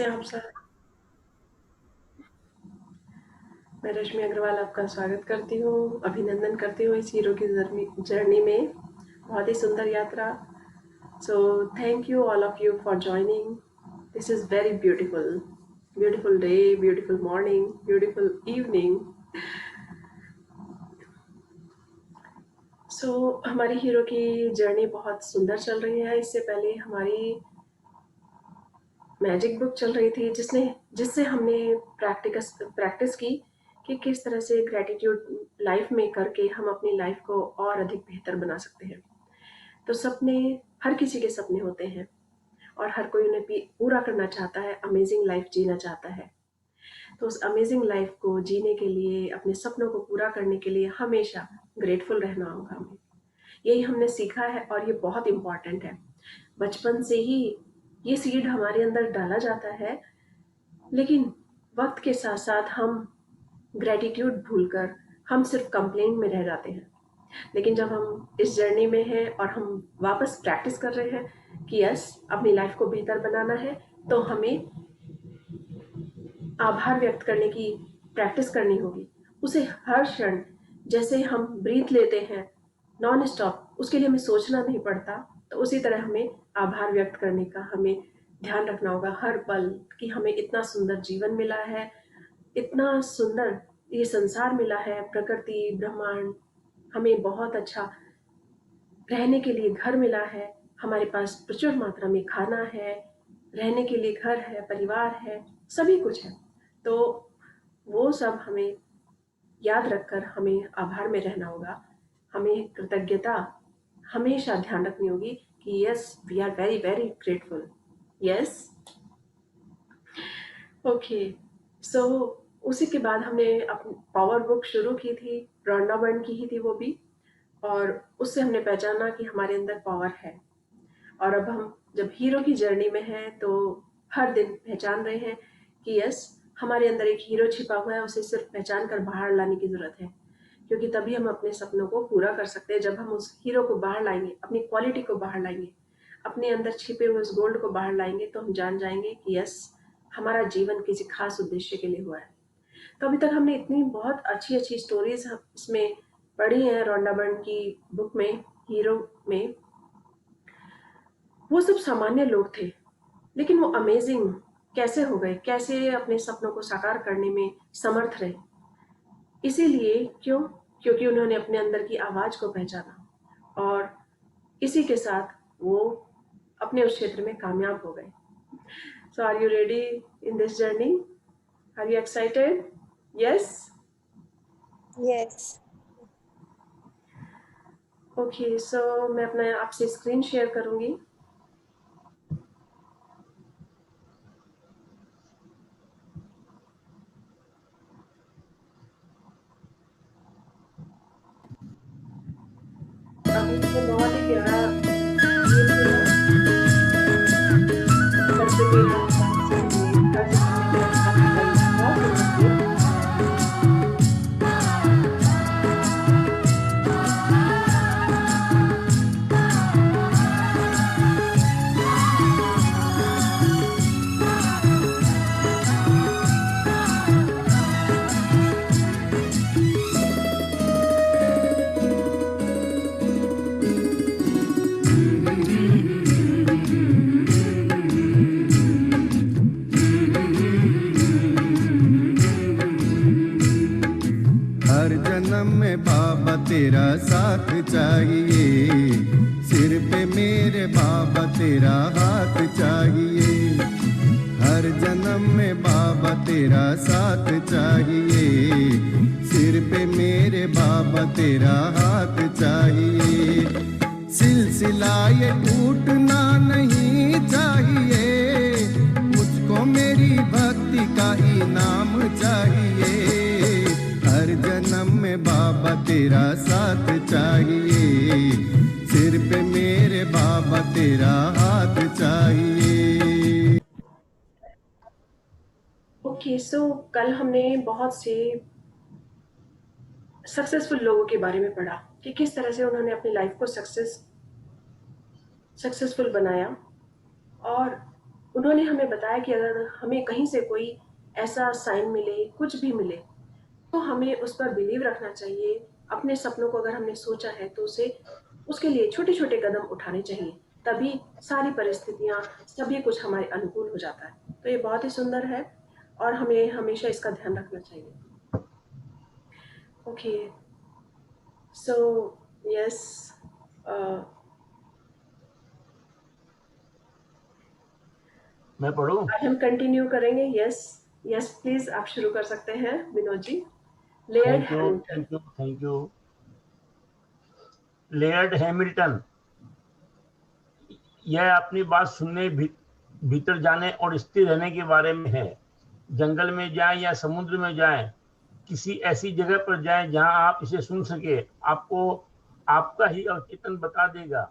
हैं आप सर? मैं रश्मि अग्रवाल आपका स्वागत करती हूँ, अभिनंदन करती हूँ इस हीरो की जर्नी में। बहुत ही सुंदर यात्रा। सो thank you all of you for joining. This is very beautiful, beautiful day, beautiful morning, beautiful evening. हमारी हीरो की जर्नी बहुत सुंदर चल रही है। इससे पहले हमारी मैजिक बुक चल रही थी जिससे हमने प्रैक्टिस की कि किस तरह से ग्रैटिट्यूड लाइफ में करके हम अपनी लाइफ को और अधिक बेहतर बना सकते हैं। तो सपने, हर किसी के सपने होते हैं और हर कोई उन्हें पूरा करना चाहता है, अमेजिंग लाइफ जीना चाहता है। तो उस अमेजिंग लाइफ को जीने के लिए, अपने सपनों को पूरा करने के लिए हमेशा ग्रेटफुल रहना होगा हमें। यही हमने सीखा है और ये बहुत इम्पॉर्टेंट है। बचपन से ही ये सीड हमारे अंदर डाला जाता है, लेकिन वक्त के साथ साथ हम ग्रेटिट्यूड भूलकर हम सिर्फ कंप्लेंट में रह जाते हैं। लेकिन जब हम इस जर्नी में हैं और हम वापस प्रैक्टिस कर रहे हैं कि यस, अपनी लाइफ को बेहतर बनाना है, तो हमें आभार व्यक्त करने की प्रैक्टिस करनी होगी। उसे हर क्षण, जैसे हम ब्रीथ लेते हैं नॉन स्टॉप, उसके लिए हमें सोचना नहीं पड़ता। तो उसी तरह हमें आभार व्यक्त करने का हमें ध्यान रखना होगा हर पल, कि हमें इतना सुंदर जीवन मिला है, इतना सुंदर ये संसार मिला है, प्रकृति, ब्रह्मांड, हमें बहुत अच्छा रहने के लिए घर मिला है, हमारे पास प्रचुर मात्रा में खाना है, रहने के लिए घर है, परिवार है, सभी कुछ है। तो वो सब हमें याद रखकर हमें आभार में रहना होगा। हमें कृतज्ञता हमेशा ध्यान रखनी होगी कि yes, we are very very grateful. Yes, okay. So उसी के बाद हमने अपनी पावर बुक शुरू की थी, रॉन्डा बर्न की ही थी वो भी, और उससे हमने पहचाना कि हमारे अंदर पावर है। और अब हम जब हीरो की जर्नी में हैं तो हर दिन पहचान रहे हैं कि यस, हमारे अंदर एक हीरो छिपा हुआ है, उसे सिर्फ पहचान कर बाहर लाने की ज़रूरत है। क्योंकि तभी हम अपने सपनों को पूरा कर सकते हैं। जब हम उस हीरो को बाहर लाएंगे, अपनी क्वालिटी को बाहर लाएंगे, अपने अंदर छिपे हुए उस गोल्ड को बाहर लाएंगे, तो हम जान जाएंगे कि यस, हमारा जीवन किसी खास उद्देश्य के लिए हुआ है। तो अभी तक हमने इतनी बहुत अच्छी अच्छी स्टोरीज इसमें पढ़ी हैं रोंडा बर्न की बुक में, हीरो में। वो सब सामान्य लोग थे, लेकिन वो अमेजिंग कैसे हो गए, कैसे अपने सपनों को साकार करने में समर्थ रहे। इसीलिए क्योंकि उन्होंने अपने अंदर की आवाज को पहचाना और इसी के साथ वो अपने उस क्षेत्र में कामयाब हो गए। So are you ready in this journey? Are you excited? Yes, Yes. Okay. So मैं अपना आपसे स्क्रीन शेयर करूंगी। अभी तो बहुत ही प्यारा गेम खेला, करके मेरा साथ से कर सकते मेरा साथ दिया, बहुत सुंदर गेम। हर जन्म में बाबा तेरा साथ चाहिए, सिर पे मेरे बाबा तेरा हाथ चाहिए। हर जन्म में बाबा तेरा साथ चाहिए, सिर पे मेरे बाबा तेरा हाथ चाहिए। सिलसिला ये टूटना नहीं चाहिए, मुझको मेरी भक्ति का इनाम चाहिए। हर जन्म में बाबा तेरा साथ चाहिए, सिर पे मेरे बाबा तेरा हाथ चाहिए। ओके, सो कल हमने बहुत से सक्सेसफुल लोगों के बारे में पढ़ा कि किस तरह से उन्होंने अपनी लाइफ को सक्सेसफुल बनाया। और उन्होंने हमें बताया कि अगर हमें कहीं से कोई ऐसा साइन मिले, कुछ भी मिले, तो हमें उस पर बिलीव रखना चाहिए। अपने सपनों को अगर हमने सोचा है तो उसे उसके लिए छोटे-छोटे कदम उठाने चाहिए, तभी सारी परिस्थितियाँ, सभी कुछ हमारे अनुकूल हो जाता है। तो ये बहुत ही सुंदर है और हमें हमेशा इसका ध्यान रखना चाहिए। ओके, सो यस, मैं पढ़ूं? आज हम कंटिन्यू करेंगे। यस, यस प्लीज़ आप शुरू कर सकते हैं Vinod ji. Laird Hamilton. Thank you. Laird Hamilton, यह अपनी बात सुनने, भीतर जाने और स्थिर रहने के बारे में है। जंगल में जाएं या समुद्र में जाएं, किसी ऐसी जगह पर जाएं जहां आप इसे सुन सके। आपको आपका ही अवचेतन बता देगा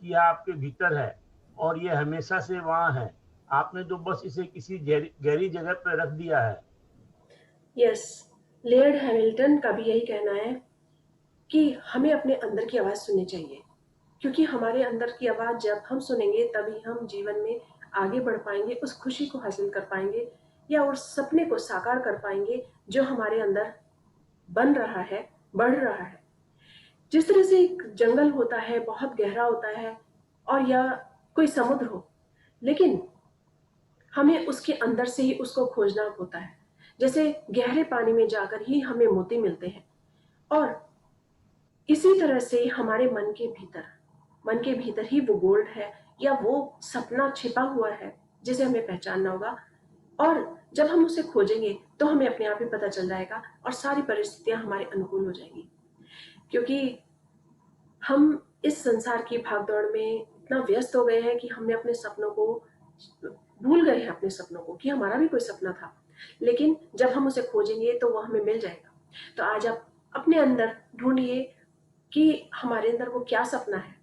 कि यह आपके भीतर है और यह हमेशा से वहां है। आपने तो बस इसे किसी गहरी जगह पर रख दिया है। यस, लेयर्ड हैमिल्टन का भी यही कहना है कि हमें अपने अंदर की आवाज़ सुननी चाहिए, क्योंकि हमारे अंदर की आवाज़ जब हम सुनेंगे तभी हम जीवन में आगे बढ़ पाएंगे, उस खुशी को हासिल कर पाएंगे या उस सपने को साकार कर पाएंगे जो हमारे अंदर बन रहा है, बढ़ रहा है। जिस तरह से एक जंगल होता है, बहुत गहरा होता है, और या कोई समुद्र हो, लेकिन हमें उसके अंदर से ही उसको खोजना होता है। जैसे गहरे पानी में जाकर ही हमें मोती मिलते हैं, और इसी तरह से हमारे मन के भीतर ही वो गोल्ड है या वो सपना छिपा हुआ है जिसे हमें पहचानना होगा। और जब हम उसे खोजेंगे तो हमें अपने आप ही पता चल जाएगा और सारी परिस्थितियां हमारे अनुकूल हो जाएंगी, क्योंकि हम इस संसार की भागदौड़ में इतना व्यस्त हो गए हैं कि हमने अपने सपनों को भूल गए हैं, अपने सपनों को, कि हमारा भी कोई सपना था। लेकिन जब हम उसे खोजेंगे तो वो हमें मिल जाएगा। तो आज आप अपने अंदर ढूंढिए कि हमारे अंदर वो क्या सपना है।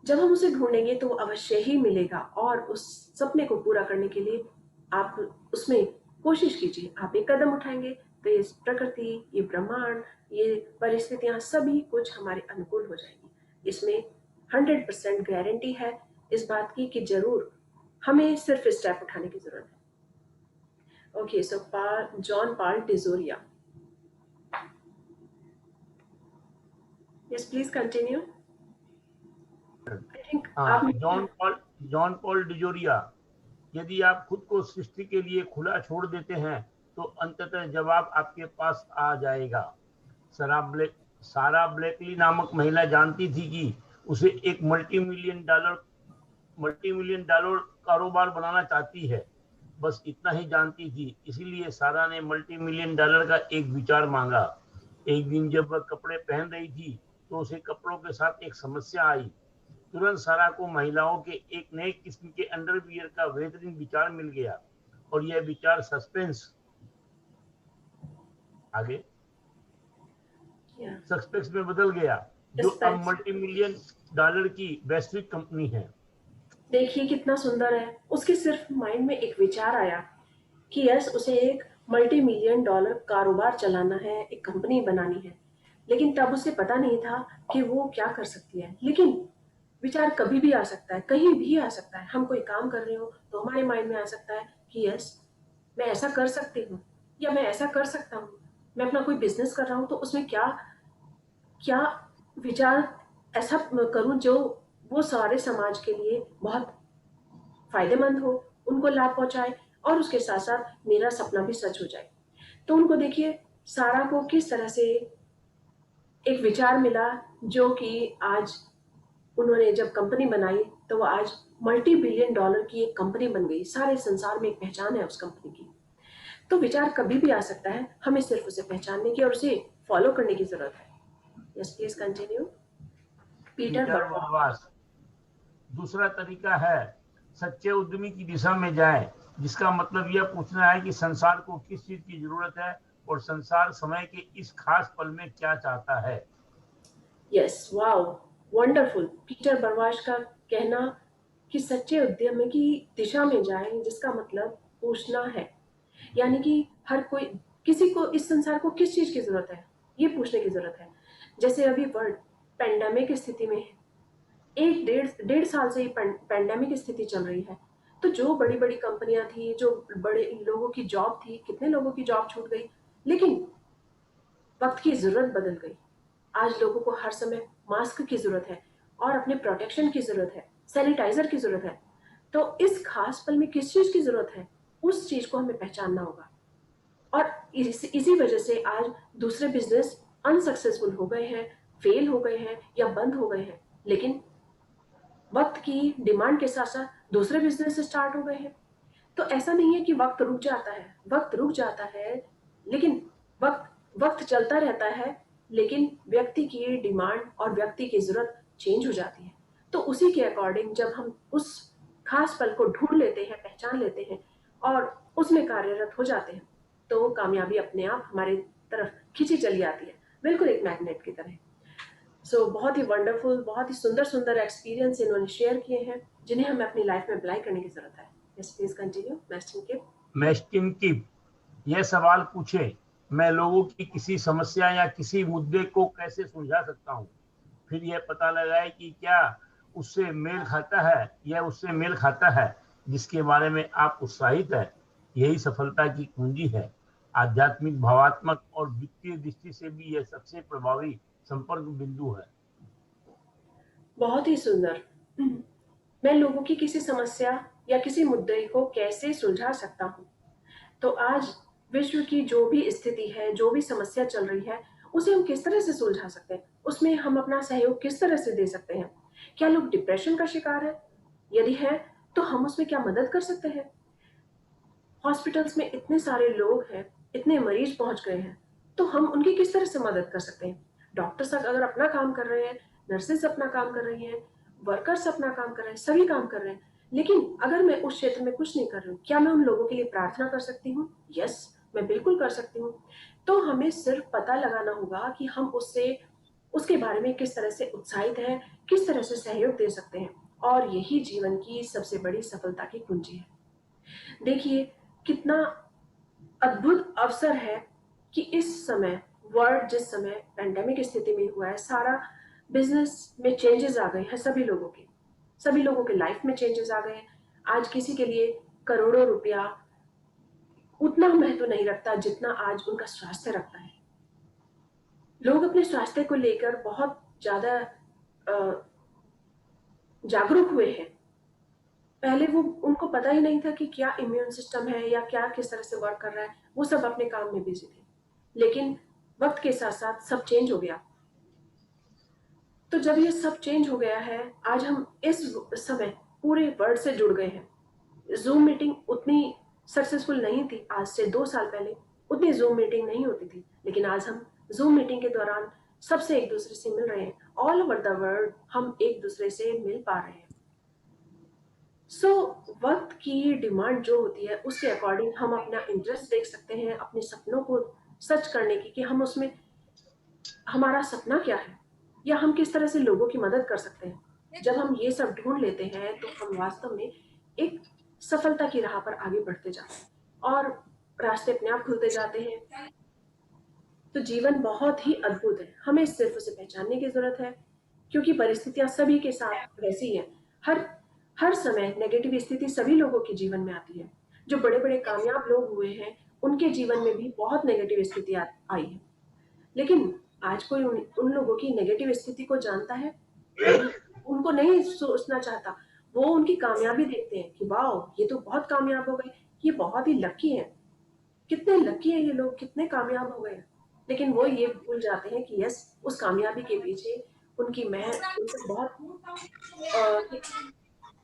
जब हम उसे ढूंढेंगे तो वो अवश्य ही मिलेगा, और उस सपने को पूरा करने के लिए आप उसमें कोशिश कीजिए। आप एक कदम उठाएंगे तो ये प्रकृति, ये ब्रह्मांड, ये परिस्थितियां सभी कुछ हमारे अनुकूल हो जाएगी। इसमें 100% गारंटी है इस बात की कि जरूर हमें सिर्फ स्टेप उठाने की जरूरत है। Okay, so John Paul DeJoria. Yes please continue. I think आप जॉन पॉल डिजोरिया, यदि आप खुद को सृष्टि के लिए खुला छोड़ देते हैं तो अंततः जवाब आपके पास आ जाएगा। सारा ब्लेकली नामक महिला जानती थी कि उसे एक मल्टी मिलियन डॉलर कारोबार बनाना चाहती है। बस इतना ही जानती थी। इसीलिए सारा ने मल्टी मिलियन डॉलर का एक विचार मांगा। एक दिन जब वह कपड़े पहन रही थी तो उसे कपड़ों के साथ एक समस्या आई। तुरंत सारा को महिलाओं के एक नए किस्म के अंडरवियर का बेहतरीन विचार मिल गया, और यह विचार सस्पेंस में बदल गया, जो अब मल्टी मिलियन डॉलर की वैश्विक कंपनी है। देखिए कितना सुंदर है। उसके सिर्फ माइंड में एक विचार आया कि यस, उसे एक मल्टी मिलियन डॉलर कारोबार चलाना है, एक कंपनी बनानी है, लेकिन तब उसे पता नहीं था कि वो क्या कर सकती है। लेकिन विचार कभी भी आ सकता है, कहीं भी आ सकता है। हम कोई काम कर रहे हो तो हमारे माइंड में आ सकता है कि यस, मैं ऐसा कर सकती हूँ या मैं ऐसा कर सकता हूँ। मैं अपना कोई बिजनेस कर रहा हूँ तो उसमें क्या क्या विचार ऐसा करूं जो वो सारे समाज के लिए बहुत फायदेमंद हो, उनको लाभ पहुंचाए, और उसके साथ साथ मेरा सपना भी सच हो जाए। तो उनको देखिए, सारा को किस तरह से एक विचार मिला, जो कि आज उन्होंने जब कंपनी बनाई तो वो आज मल्टी बिलियन डॉलर की एक कंपनी बन गई। सारे संसार में एक पहचान है उस कंपनी की। तो विचार कभी भी आ सकता है, हमें सिर्फ उसे पहचानने की और उसे फॉलो करने की जरूरत है। Yes please continue. पीटर बर्वास। दूसरा तरीका है सच्चे उद्यमी की दिशा में जाएं, जिसका मतलब यह पूछना है कि संसार को किस चीज की जरूरत है और संसार समय के इस खास पल में क्या चाहता है। Yes, wow, wonderful. पीटर बरवाश का कहना कि सच्चे उद्यमी की दिशा में जाएं, जिसका मतलब पूछना है, यानी कि हर कोई, किसी को इस संसार को किस चीज की जरूरत है, ये पूछने की जरूरत है। जैसे अभी वर्ल्ड पैंडेमिक स्थिति में है, एक डेढ़ साल से ही पैंडेमिक स्थिति चल रही है, तो जो बड़ी-बड़ी कंपनियाँ थी, जो बड़े लोगों की जॉब थी, कितने लोगों की जॉब छूट गई। लेकिन वक़्त की ज़रूरत बदल गई। आज लोगों को हर समय मास्क की ज़रूरत है और अपने प्रोटेक्शन की ज़रूरत है, सैनिटाइज़र की ज़रूरत है। तो इस खास पल में किस चीज़ की ज़रूरत है, उस चीज़ को हमें पहचानना होगा। और इसी वजह से आज दूसरे बिज़नेस अनसक्सेसफुल हो गए हैं, फेल हो गए हैं या बंद हो गए हैं। लेकिन वक़्त की डिमांड के साथ-साथ दूसरे बिज़नेस स्टार्ट हो गए हैं। तो ऐसा नहीं है कि वक़्त रुक जाता है, वक़्त रुक जाता है, लेकिन वक़्त वक़्त चलता रहता है, लेकिन व्यक्ति की डिमांड और व्यक्ति की ज़रूरत चेंज हो जाती है। तो उसी के अकॉर्डिंग जब हम उस खास पल को ढूँढ लेते हैं, पहचान लेते हैं और उसमें कार्यरत हो जाते हैं, तो कामयाबी अपने आप हमारी तरफ खींची चली आती है, बिल्कुल एक मैग्नेट की तरह। बहुत ही वंडरफुल, बहुत ही सुंदर-सुंदर एक्सपीरियंस इन्होंने शेयर किए हैं, जिन्हें हमें अपनी लाइफ में अप्लाई करने की ज़रूरत है। यस, प्लीज़ कंटिन्यू, मैस्टर किप। मैस्टिन की यह सवाल पूछे, मैं लोगों की किसी समस्या या किसी मुद्दे को कैसे सुलझा सकता हूँ, फिर यह पता लगाए कि क्या उससे मेल खाता है या उससे मेल खाता है जिसके बारे में आप उत्साहित है। यही सफलता की कुंजी है। आध्यात्मिक, भावात्मक और वित्तीय दृष्टि से भी यह सबसे प्रभावी संपर्क बिंदु है। बहुत ही सुंदर। मैं लोगों की किसी समस्या या किसी मुद्दे को कैसे सुलझा सकता हूँ? तो आज विश्व की जो भी स्थिति है, जो भी समस्या चल रही है, उसे हम किस तरह से सुलझा सकते हैं? उसमें हम अपना सहयोग किस तरह से दे सकते हैं? क्या लोग डिप्रेशन का शिकार हैं? यदि है, तो हम उसमें क्या मदद कर सकते हैं? हॉस्पिटल्स में इतने सारे लोग हैं, इतने मरीज पहुंच गए हैं, तो हम उनकी किस तरह से मदद कर सकते हैं? डॉक्टर्स अगर अपना काम कर रहे हैं, नर्सेस अपना काम कर रही हैं, वर्कर्स अपना काम कर रहे हैं, सभी काम कर रहे हैं। लेकिन अगर मैं उस क्षेत्र में कुछ नहीं कर रही हूँ, क्या मैं उन लोगों के लिए प्रार्थना कर सकती हूँ? यस, मैं बिल्कुल कर सकती हूँ। तो हमें सिर्फ पता लगाना होगा कि हम उससे उसके बारे में किस तरह से उत्साहित हैं, किस तरह से सहयोग दे सकते हैं, और यही जीवन की सबसे बड़ी सफलता की कुंजी है। देखिए, कितना अद्भुत अवसर है कि इस समय वर्ल्ड जिस समय पैंडेमिक स्थिति में हुआ है, सारा बिजनेस में चेंजेस आ गए हैं, सभी लोगों के लाइफ में चेंजेस आ गए हैं। आज किसी के लिए करोड़ों रुपया उतना महत्व नहीं रखता जितना आज उनका स्वास्थ्य रखता है। लोग अपने स्वास्थ्य को लेकर बहुत ज्यादा जागरूक हुए हैं। पहले वो उनको पता ही नहीं था कि क्या इम्यून सिस्टम है या क्या किस तरह से वर्क कर रहा है। वो सब अपने काम में बिजी थे। लेकिन वक्त के साथ साथ सब चेंज हो गया। तो जब ये सब चेंज हो गया है, आज हम इस समय पूरे वर्ल्ड से जुड़ गए हैं। जूम मीटिंग उतनी सक्सेसफुल नहीं थी आज से 2 साल पहले, उतनी जूम मीटिंग नहीं होती थी। लेकिन आज हम जूम मीटिंग के दौरान सबसे एक दूसरे से मिल रहे हैं। ऑल ओवर द वर्ल्ड हम एक दूसरे से मिल पा रहे हैं। वक्त की डिमांड जो होती है उसके अकॉर्डिंग हम अपना इंटरेस्ट देख सकते हैं, अपने सपनों को सच करने की, कि हम उसमें हमारा सपना क्या है या हम किस तरह से लोगों की मदद कर सकते हैं। जब हम ये सब ढूंढ लेते हैं तो हम वास्तव में एक सफलता की राह पर आगे बढ़ते जाते हैं और रास्ते अपने आप खुलते जाते हैं। तो जीवन बहुत ही अद्भुत है, हमें सिर्फ उसे पहचानने की जरूरत है, क्योंकि परिस्थितियां सभी के साथ वैसी हैं। हर हर समय नेगेटिव स्थिति सभी लोगों के जीवन में आती है। जो बड़े बड़े कामयाब लोग हुए हैं, उनके जीवन में भी बहुत नेगेटिव स्थिति आई है। लेकिन आज कोई उन लोगों की नेगेटिव स्थिति को जानता है? नहीं, उनको नहीं सोचना चाहता। वो उनकी कामयाबी देखते हैं कि वाह, ये तो बहुत कामयाब हो गए, ये बहुत ही लकी है, कितने लकी है ये लोग, कितने कामयाब हो गए। लेकिन वो ये भूल जाते हैं कि यस, उस कामयाबी के पीछे उनकी उनका बहुत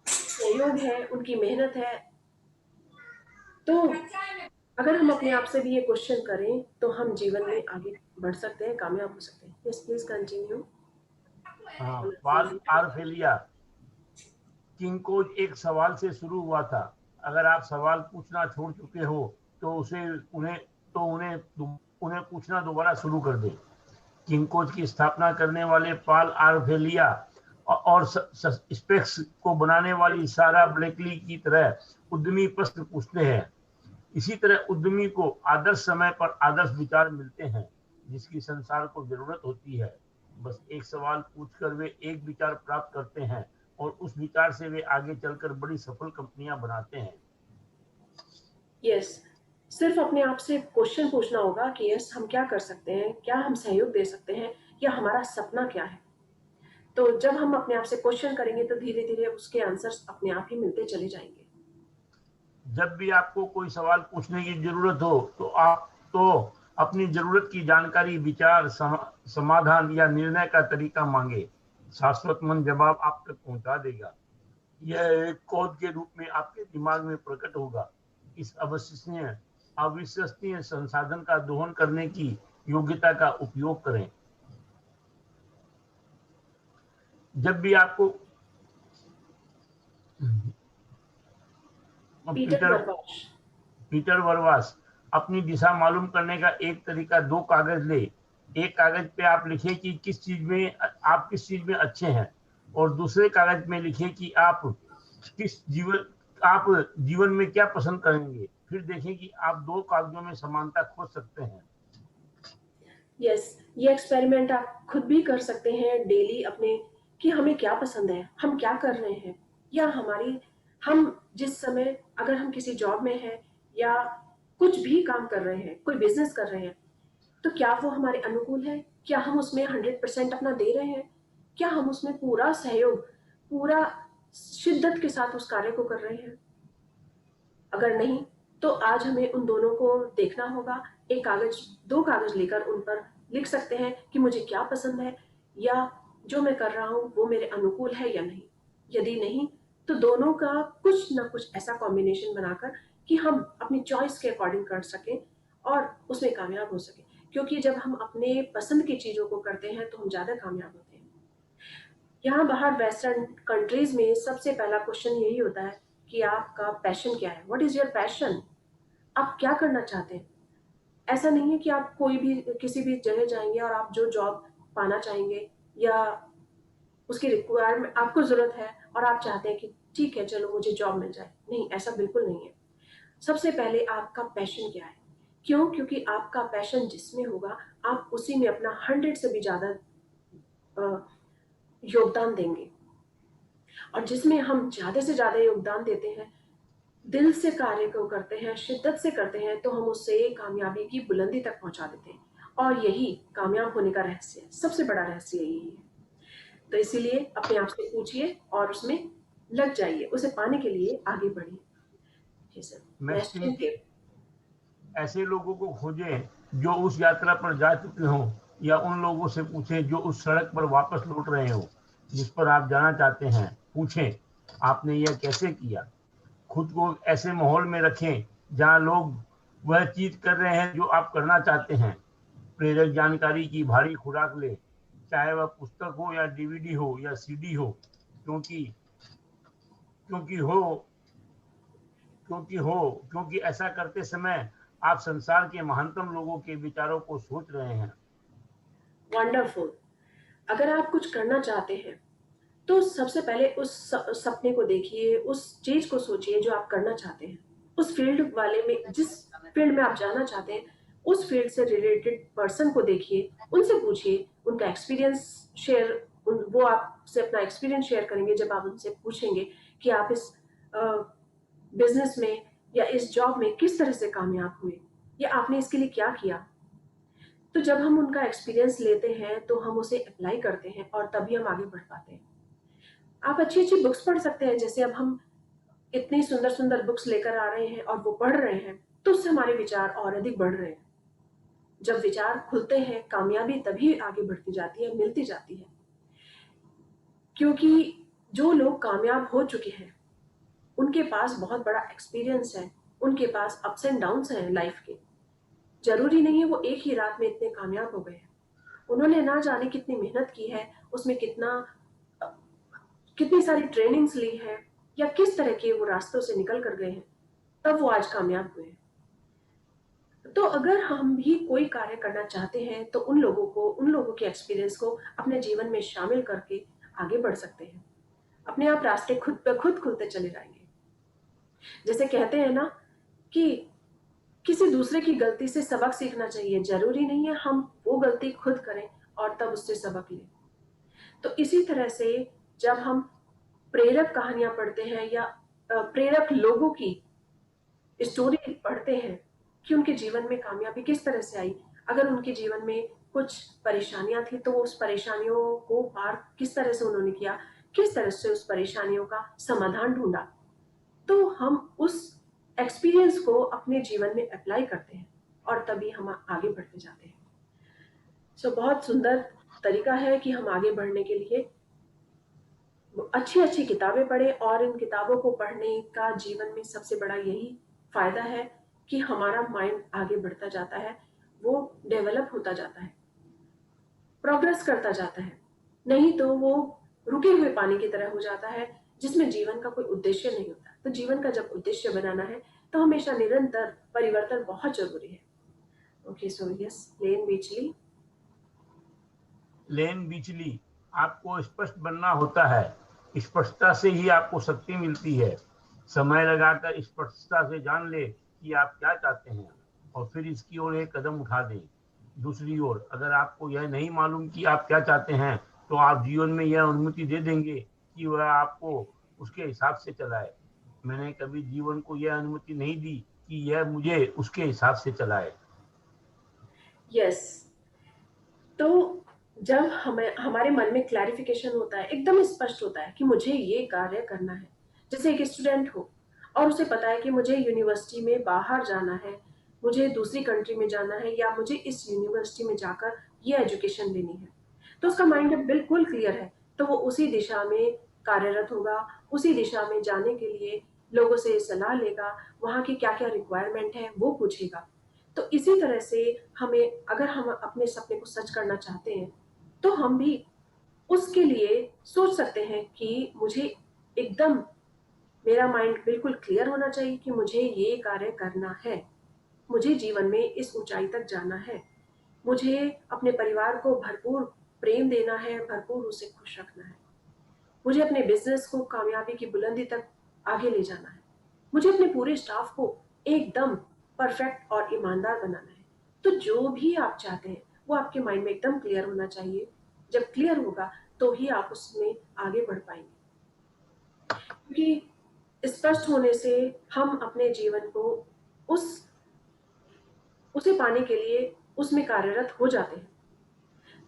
सहयोग है, उनकी मेहनत है। तो अगर हम अपने आप से भी ये क्वेश्चन करें तो हम जीवन में आगे बढ़ सकते हैं, कामयाब हो सकते हैं। Yes, please continue. हाँ, पॉल आरफेलिया किंग को एक सवाल से शुरू हुआ था। अगर आप सवाल पूछना छोड़ चुके हो तो उन्हें पूछना दोबारा शुरू कर दें। किंग कोच की स्थापना करने वाले पॉल आरफेलिया और स्पेक्स को बनाने वाली सारा ब्लेकली की तरह उद्यमी प्रश्न पूछते हैं। इसी तरह उद्यमी को आदर्श समय पर आदर्श विचार मिलते हैं जिसकी संसार को जरूरत होती है। बस एक सवाल पूछकर वे एक विचार प्राप्त करते हैं और उस विचार से वे आगे चलकर बड़ी सफल कंपनियां बनाते हैं। यस, सिर्फ अपने आप से क्वेश्चन पूछना होगा कि यस हम क्या कर सकते हैं, क्या हम सहयोग दे सकते हैं, या हमारा सपना क्या है। तो जब हम अपने आप से क्वेश्चन करेंगे तो धीरे धीरे उसके आंसर्स अपने आप ही मिलते चले जाएंगे। जब भी आपको कोई सवाल पूछने की जरूरत हो तो अपनी जरूरत की जानकारी, विचार, समाधान या निर्णय का तरीका मांगे। शाश्वतमंद जवाब आप तक पहुंचा देगा। यह एक कोड के रूप में आपके दिमाग में प्रकट होगा। इस अविश्वसनीय संसाधन का दोहन करने की योग्यता का उपयोग करें। जब भी आपको पीटर वर्वास अपनी दिशा मालूम करने का एक तरीका, 2 कागज ले। एक कागज पे आप लिखें कि किस चीज में अच्छे हैं, और दूसरे कागज में लिखें कि आप जीवन में क्या पसंद करेंगे। फिर देखें कि आप 2 कागजों में समानता खोज सकते हैं। यस, ये एक्सपेरिमेंट आप खुद भी कर सकते हैं डेली अपने, कि हमें क्या पसंद है, हम क्या कर रहे हैं, या हम जिस समय अगर हम किसी जॉब में हैं या कुछ भी काम कर रहे हैं, कोई बिजनेस कर रहे हैं, तो क्या वो हमारे अनुकूल है, क्या हम उसमें 100% अपना दे रहे हैं, क्या हम उसमें पूरा सहयोग, पूरा शिद्दत के साथ उस कार्य को कर रहे हैं। अगर नहीं तो आज हमें उन दोनों को देखना होगा। एक कागज, 2 कागज लेकर उन पर लिख सकते हैं कि मुझे क्या पसंद है, या जो मैं कर रहा हूँ वो मेरे अनुकूल है या नहीं। यदि नहीं तो दोनों का कुछ ना कुछ ऐसा कॉम्बिनेशन बनाकर कि हम अपनी चॉइस के अकॉर्डिंग कर सकें और उसमें कामयाब हो सकें। क्योंकि जब हम अपने पसंद की चीज़ों को करते हैं तो हम ज़्यादा कामयाब होते हैं। यहाँ बाहर वेस्टर्न कंट्रीज में सबसे पहला क्वेश्चन यही होता है कि आपका पैशन क्या है, व्हाट इज़ योर पैशन, आप क्या करना चाहते हैं। ऐसा नहीं है कि आप कोई भी किसी भी जगह जाएंगे और आप जो जॉब पाना चाहेंगे या उसकी रिक्वायरमेंट आपको ज़रूरत है और आप चाहते हैं कि ठीक है चलो मुझे जॉब मिल जाए। नहीं, ऐसा बिल्कुल नहीं है। सबसे पहले आपका पैशन क्या है। क्यों? क्योंकि आपका पैशन जिसमें होगा आप उसी में अपना 100 से भी ज़्यादा योगदान देंगे। और जिसमें हम ज़्यादा से ज़्यादा योगदान देते हैं, दिल से कार्य को करते हैं, शिद्दत से करते हैं, तो हम उससे कामयाबी की बुलंदी तक पहुंचा देते हैं। और यही कामयाब होने का रहस्य है, सबसे बड़ा रहस्य यही है। तो इसीलिए अपने आप से पूछिए और उसमें लग जाइए, उसे पाने के लिए आगे बढ़िए। जी सर। ऐसे लोगों को खोजें जो उस यात्रा पर जा चुके हों, या उन लोगों से पूछें जो उस सड़क पर वापस लौट रहे हो जिस पर आप जाना चाहते हैं। पूछें, आपने यह कैसे किया। खुद को ऐसे माहौल में रखें जहां लोग वह चीज कर रहे हैं जो आप करना चाहते हैं। प्रेरक जानकारी की भारी खुराक ले, चाहे वह पुस्तक हो या डीवीडी हो या सीडी हो, क्योंकि ऐसा करते समय आप संसार के महानतम लोगों के विचारों को सोच रहे हैं। वंडरफुल। अगर आप कुछ करना चाहते हैं तो सबसे पहले उस सपने को देखिए, उस चीज को सोचिए जो आप करना चाहते हैं। उस फील्ड वाले में, जिस फील्ड में आप जाना चाहते हैं, उस फील्ड से रिलेटेड पर्सन को देखिए, उनसे पूछिए, उनका एक्सपीरियंस शेयर, वो आपसे अपना एक्सपीरियंस शेयर करेंगे जब आप उनसे पूछेंगे कि आप इस बिजनेस में या इस जॉब में किस तरह से कामयाब हुए, या आपने इसके लिए क्या किया। तो जब हम उनका एक्सपीरियंस लेते हैं तो हम उसे अप्लाई करते हैं और तभी हम आगे बढ़ पाते हैं। आप अच्छी अच्छी बुक्स पढ़ सकते हैं, जैसे अब हम इतनी सुंदर सुंदर बुक्स लेकर आ रहे हैं और वो पढ़ रहे हैं, तो उससे हमारे विचार और अधिक बढ़ रहे हैं। जब विचार खुलते हैं, कामयाबी तभी आगे बढ़ती जाती है, मिलती जाती है। क्योंकि जो लोग कामयाब हो चुके हैं उनके पास बहुत बड़ा एक्सपीरियंस है, उनके पास अप्स एंड डाउन्स हैं लाइफ के। जरूरी नहीं है वो एक ही रात में इतने कामयाब हो गए हैं। उन्होंने ना जाने कितनी मेहनत की है, उसमें कितनी सारी ट्रेनिंग्स ली है, या किस तरह के वो रास्तों से निकल कर गए हैं, तब वो आज कामयाब हुए हैं। तो अगर हम भी कोई कार्य करना चाहते हैं तो उन लोगों के एक्सपीरियंस को अपने जीवन में शामिल करके आगे बढ़ सकते हैं। अपने आप रास्ते खुद पे खुद खुलते चले जाएंगे। जैसे कहते हैं ना कि किसी दूसरे की गलती से सबक सीखना चाहिए, जरूरी नहीं है हम वो गलती खुद करें और तब उससे सबक लें। तो इसी तरह से जब हम प्रेरक कहानियां पढ़ते हैं या प्रेरक लोगों की स्टोरी पढ़ते हैं कि उनके जीवन में कामयाबी किस तरह से आई, अगर उनके जीवन में कुछ परेशानियां थी तो उस परेशानियों को पार किस तरह से उन्होंने किया, किस तरह से उस परेशानियों का समाधान ढूंढा, तो हम उस एक्सपीरियंस को अपने जीवन में अप्लाई करते हैं और तभी हम आगे बढ़ते जाते हैं। बहुत सुंदर तरीका है कि हम आगे बढ़ने के लिए अच्छी अच्छी किताबें पढ़ें, और इन किताबों को पढ़ने का जीवन में सबसे बड़ा यही फायदा है कि हमारा माइंड आगे बढ़ता जाता है, वो डेवलप होता जाता है, प्रोग्रेस करता जाता है। नहीं तो वो रुके हुए पानी की तरह हो जाता है जिसमें जीवन का कोई उद्देश्य नहीं होता। तो जीवन का जब उद्देश्य बनाना है तो हमेशा निरंतर परिवर्तन बहुत जरूरी है। ओके, सो यस, लेन बिचली। लेन बिचली, आपको स्पष्ट बनना होता है। स्पष्टता से ही आपको शक्ति मिलती है। समय लगाकर स्पष्टता से जान ले कि आप क्या चाहते हैं और फिर इसकी ओर एक कदम उठा दें। दूसरी ओर, अगर आपको यह नहीं मालूम कि आप क्या चाहते हैं तो आप जीवन में यह अनुमति दे देंगे कि वह आपको उसके हिसाब से चलाए। मैंने कभी जीवन को यह अनुमति नहीं दी कि यह मुझे उसके हिसाब से चलाए। यस, तो जब हमारे मन में क्लैरिफिकेशन होता है, एकदम स्पष्ट होता है कि मुझे ये कार्य करना है। जैसे एक स्टूडेंट हो और उसे पता है कि मुझे यूनिवर्सिटी में बाहर जाना है, मुझे दूसरी कंट्री में जाना है, या मुझे इस यूनिवर्सिटी में जाकर ये एजुकेशन लेनी है, तो उसका माइंड अब बिल्कुल क्लियर है, तो वो उसी दिशा में कार्यरत होगा, उसी दिशा में जाने के लिए लोगों से सलाह लेगा, वहाँ की क्या क्या रिक्वायरमेंट है वो पूछेगा। तो इसी तरह से हमें, अगर हम अपने सपने को सच करना चाहते हैं तो हम भी उसके लिए सोच सकते हैं कि मुझे एकदम, मेरा माइंड बिल्कुल क्लियर होना चाहिए कि मुझे ये कार्य करना है, मुझे जीवन में इस ऊंचाई तक जाना है, मुझे अपने परिवार को भरपूर प्रेम देना है, भरपूर उसे खुश रखना है, मुझे अपने बिजनेस को कामयाबी की बुलंदी तक आगे ले जाना है, मुझे अपने पूरे स्टाफ को एकदम परफेक्ट और ईमानदार बनाना है। तो जो भी आप चाहते हैं वो आपके माइंड में एकदम क्लियर होना चाहिए। जब क्लियर होगा तो ही आप उसमें आगे बढ़ पाएंगे, क्योंकि स्पष्ट होने से हम अपने जीवन को उसे पाने के लिए उसमें कार्यरत हो जाते हैं।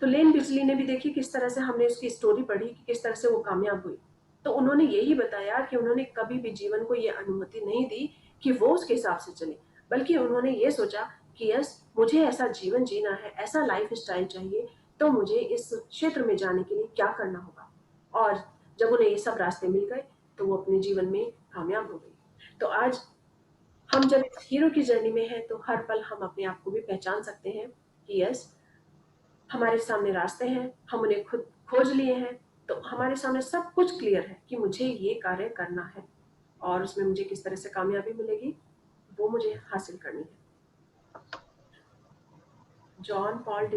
तो लेन बिजली ने भी देखी किस तरह से, हमने उसकी स्टोरी पढ़ी कि किस तरह से वो कामयाब हुई। तो उन्होंने यही बताया कि उन्होंने कभी भी जीवन को ये अनुमति नहीं दी कि वो उसके हिसाब से चले, बल्कि उन्होंने ये सोचा कि यस, मुझे ऐसा जीवन जीना है, ऐसा लाइफ स्टाइल चाहिए, तो मुझे इस क्षेत्र में जाने के लिए क्या करना होगा। और जब उन्हें ये सब रास्ते मिल गए तो वो अपने जीवन में कामयाब हो गई। तो आज हम जब इस हीरो की जर्नी में हैं तो हर पल हम अपने आप को भी पहचान सकते हैं कि यस, हमारे सामने रास्ते हैं, हम उन्हें खुद खोज लिए हैं, तो हमारे सामने सब कुछ क्लियर है कि मुझे ये कार्य करना है और उसमें मुझे किस तरह से कामयाबी मिलेगी वो मुझे हासिल करनी है। जॉन पॉल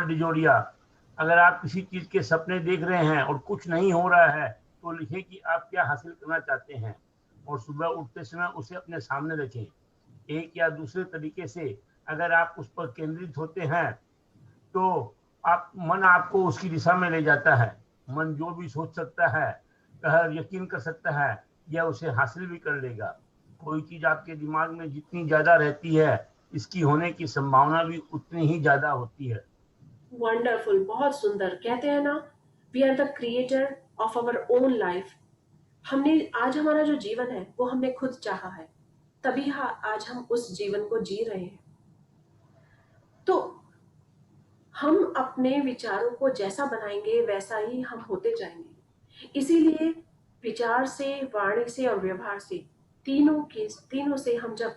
डिजोरिया, अगर आप किसी चीज के सपने देख रहे हैं और कुछ नहीं हो रहा है तो लिखें कि आप क्या हासिल करना चाहते हैं और सुबह उठते समय उसे अपने सामने रखें। एक या दूसरे तरीके से अगर आप उस पर केंद्रित होते हैं तो मन आपको उसकी दिशा में ले जाता है। मन जो भी सोच सकता है, यकीन कर सकता है, या उसे हासिल भी कर लेगा। कोई चीज आपके दिमाग में जितनी ज्यादा रहती है, इसकी होने की संभावना भी उतनी ही ज्यादा होती है। वंडरफुल, बहुत सुंदर। कहते हैं ना, we are the creator of our own life. हमने आज हमारा जो जीवन है वो हमने खुद चाहा है, तभी आज हम उस जीवन को जी रहे हैं। तो हम अपने विचारों को जैसा बनाएंगे वैसा ही हम होते जाएंगे। इसीलिए विचार से, वाणी से और व्यवहार से, तीनों से हम जब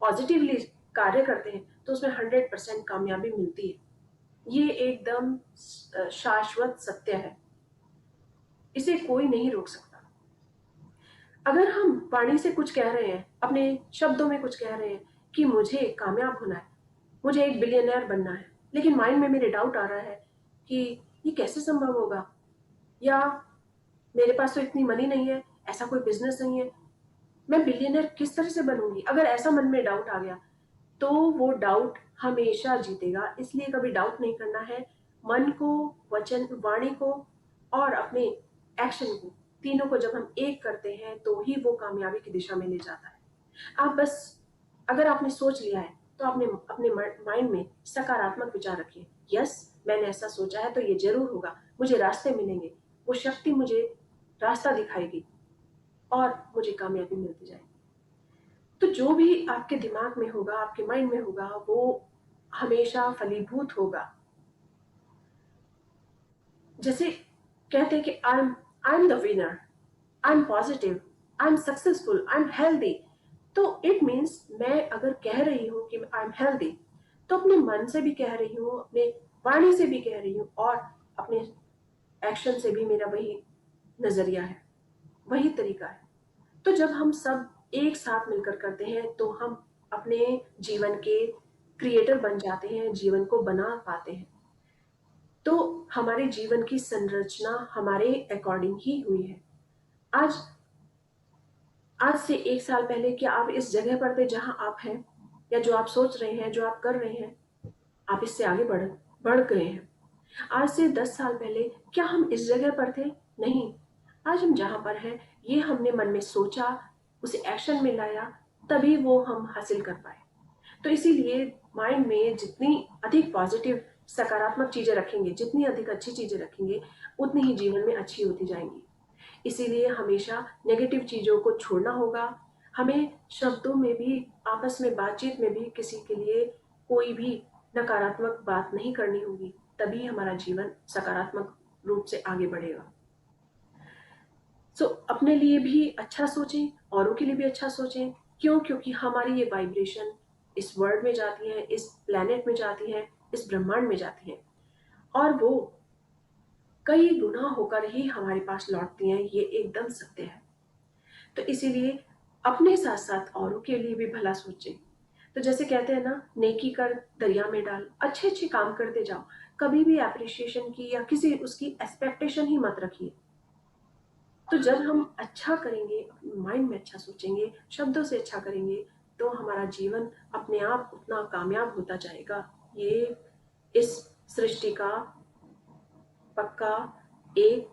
पॉजिटिवली कार्य करते हैं तो उसमें 100% कामयाबी मिलती है। ये एकदम शाश्वत सत्य है, इसे कोई नहीं रोक सकता। अगर हम वाणी से कुछ कह रहे हैं, अपने शब्दों में कुछ कह रहे हैं कि मुझे कामयाब होना है, मुझे एक बिलियनर बनना है, लेकिन माइंड में मेरे डाउट आ रहा है कि ये कैसे संभव होगा, या मेरे पास तो इतनी मनी नहीं है, ऐसा कोई बिजनेस नहीं है, मैं बिलियनर किस तरह से बनूंगी। अगर ऐसा मन में डाउट आ गया तो वो डाउट हमेशा जीतेगा। इसलिए कभी डाउट नहीं करना है। मन को, वचन, वाणी को और अपने एक्शन को, तीनों को जब हम एक करते हैं तो ही वो कामयाबी की दिशा में ले जाता है। आप बस, अगर आपने सोच लिया है तो आपने अपने माइंड में सकारात्मक विचार रखिए। यस, मैंने ऐसा सोचा है तो ये जरूर होगा, मुझे रास्ते मिलेंगे, वो शक्ति मुझे रास्ता दिखाएगी और मुझे कामयाबी मिलती जाएगी। तो जो भी आपके दिमाग में होगा, आपके माइंड में होगा, वो हमेशा फलीभूत होगा। जैसे कहते हैं कि I am the winner, I am positive, I am successful, I am healthy. तो इट मीन्स मैं अगर कह रही हूँ कि आई एम हेल्दी, तो अपने मन से भी कह रही हूँ, अपने वाणी से भी कह रही हूँ, और अपने एक्शन से भी मेरा वही नजरिया है, वही तरीका है। तो जब हम सब एक साथ मिलकर करते हैं तो हम अपने जीवन के क्रिएटर बन जाते हैं, जीवन को बना पाते हैं। तो हमारे जीवन की संरचना हमारे अकॉर्डिंग ही हुई है। आज से 1 साल पहले क्या आप इस जगह पर थे जहां आप हैं, या जो आप सोच रहे हैं, जो आप कर रहे हैं, आप इससे आगे बढ़ गए हैं। आज से 10 साल पहले क्या हम इस जगह पर थे? नहीं। आज हम जहां पर हैं, ये हमने मन में सोचा, उसे एक्शन में लाया, तभी वो हम हासिल कर पाए। तो इसीलिए माइंड में जितनी अधिक पॉजिटिव सकारात्मक चीजें रखेंगे, जितनी अधिक अच्छी चीजें रखेंगे, उतनी ही जीवन में अच्छी होती जाएंगी। इसीलिए हमेशा नेगेटिव चीजों को छोड़ना होगा। हमें शब्दों में भी, आपस में बातचीत में भी किसी के लिए कोई भी नकारात्मक बात नहीं करनी होगी, तभी हमारा जीवन सकारात्मक रूप से आगे बढ़ेगा। अपने लिए भी अच्छा सोचें, औरों के लिए भी अच्छा सोचें। क्यों? क्योंकि हमारी ये वाइब्रेशन इस वर्ल्ड में जाती है, इस प्लेनेट में जाती है, इस ब्रह्मांड में जाती है, और वो कई गुना होकर ही हमारे पास लौटती हैं। ये एकदम सत्य है। तो इसीलिए अपने साथ साथ औरों के लिए भी भला सोचें। तो जैसे कहते हैं ना, नेकी कर दरिया में डाल, अच्छे अच्छे काम करते जाओ, कभी भी एप्रिशिएशन की या किसी उसकी एक्सपेक्टेशन ही मत रखिए। तो जब हम अच्छा करेंगे, अपने माइंड में अच्छा सोचेंगे, शब्दों से अच्छा करेंगे, तो हमारा जीवन अपने आप उतना कामयाब होता जाएगा। ये इस सृष्टि का पक्का एक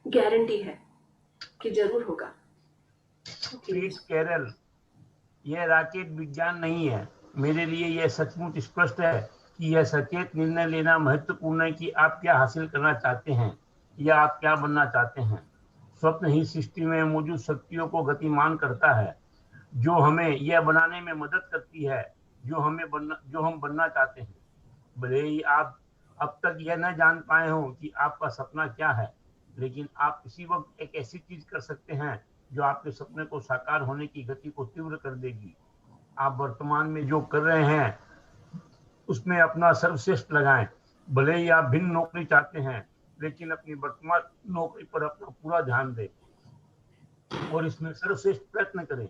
गारंटी है कि जरूर होगा। प्रीत कैरल, यह राकेट विज्ञान नहीं है। मेरे लिए यह सचमुच स्पष्ट है कि यह सचेत निर्णय लेना महत्वपूर्ण है कि आप क्या हासिल करना चाहते हैं या आप क्या बनना चाहते हैं। स्वप्न ही सृष्टि में मौजूद शक्तियों को गतिमान करता है, जो हमें यह बनाने में मदद करती है जो हम बनना चाहते हैं। भले ही आप अब तक यह न जान पाए हो कि आपका सपना क्या है, लेकिन आप इसी वक्त एक ऐसी चीज कर सकते हैं जो आपके सपने को साकार होने की गति को तीव्र कर देगी। आप वर्तमान में जो कर रहे हैं उसमें अपना सर्वश्रेष्ठ लगाएं। भले ही आप भिन्न नौकरी चाहते हैं, लेकिन अपनी वर्तमान नौकरी पर अपना पूरा ध्यान दें और इसमें सर्वश्रेष्ठ प्रयत्न करें।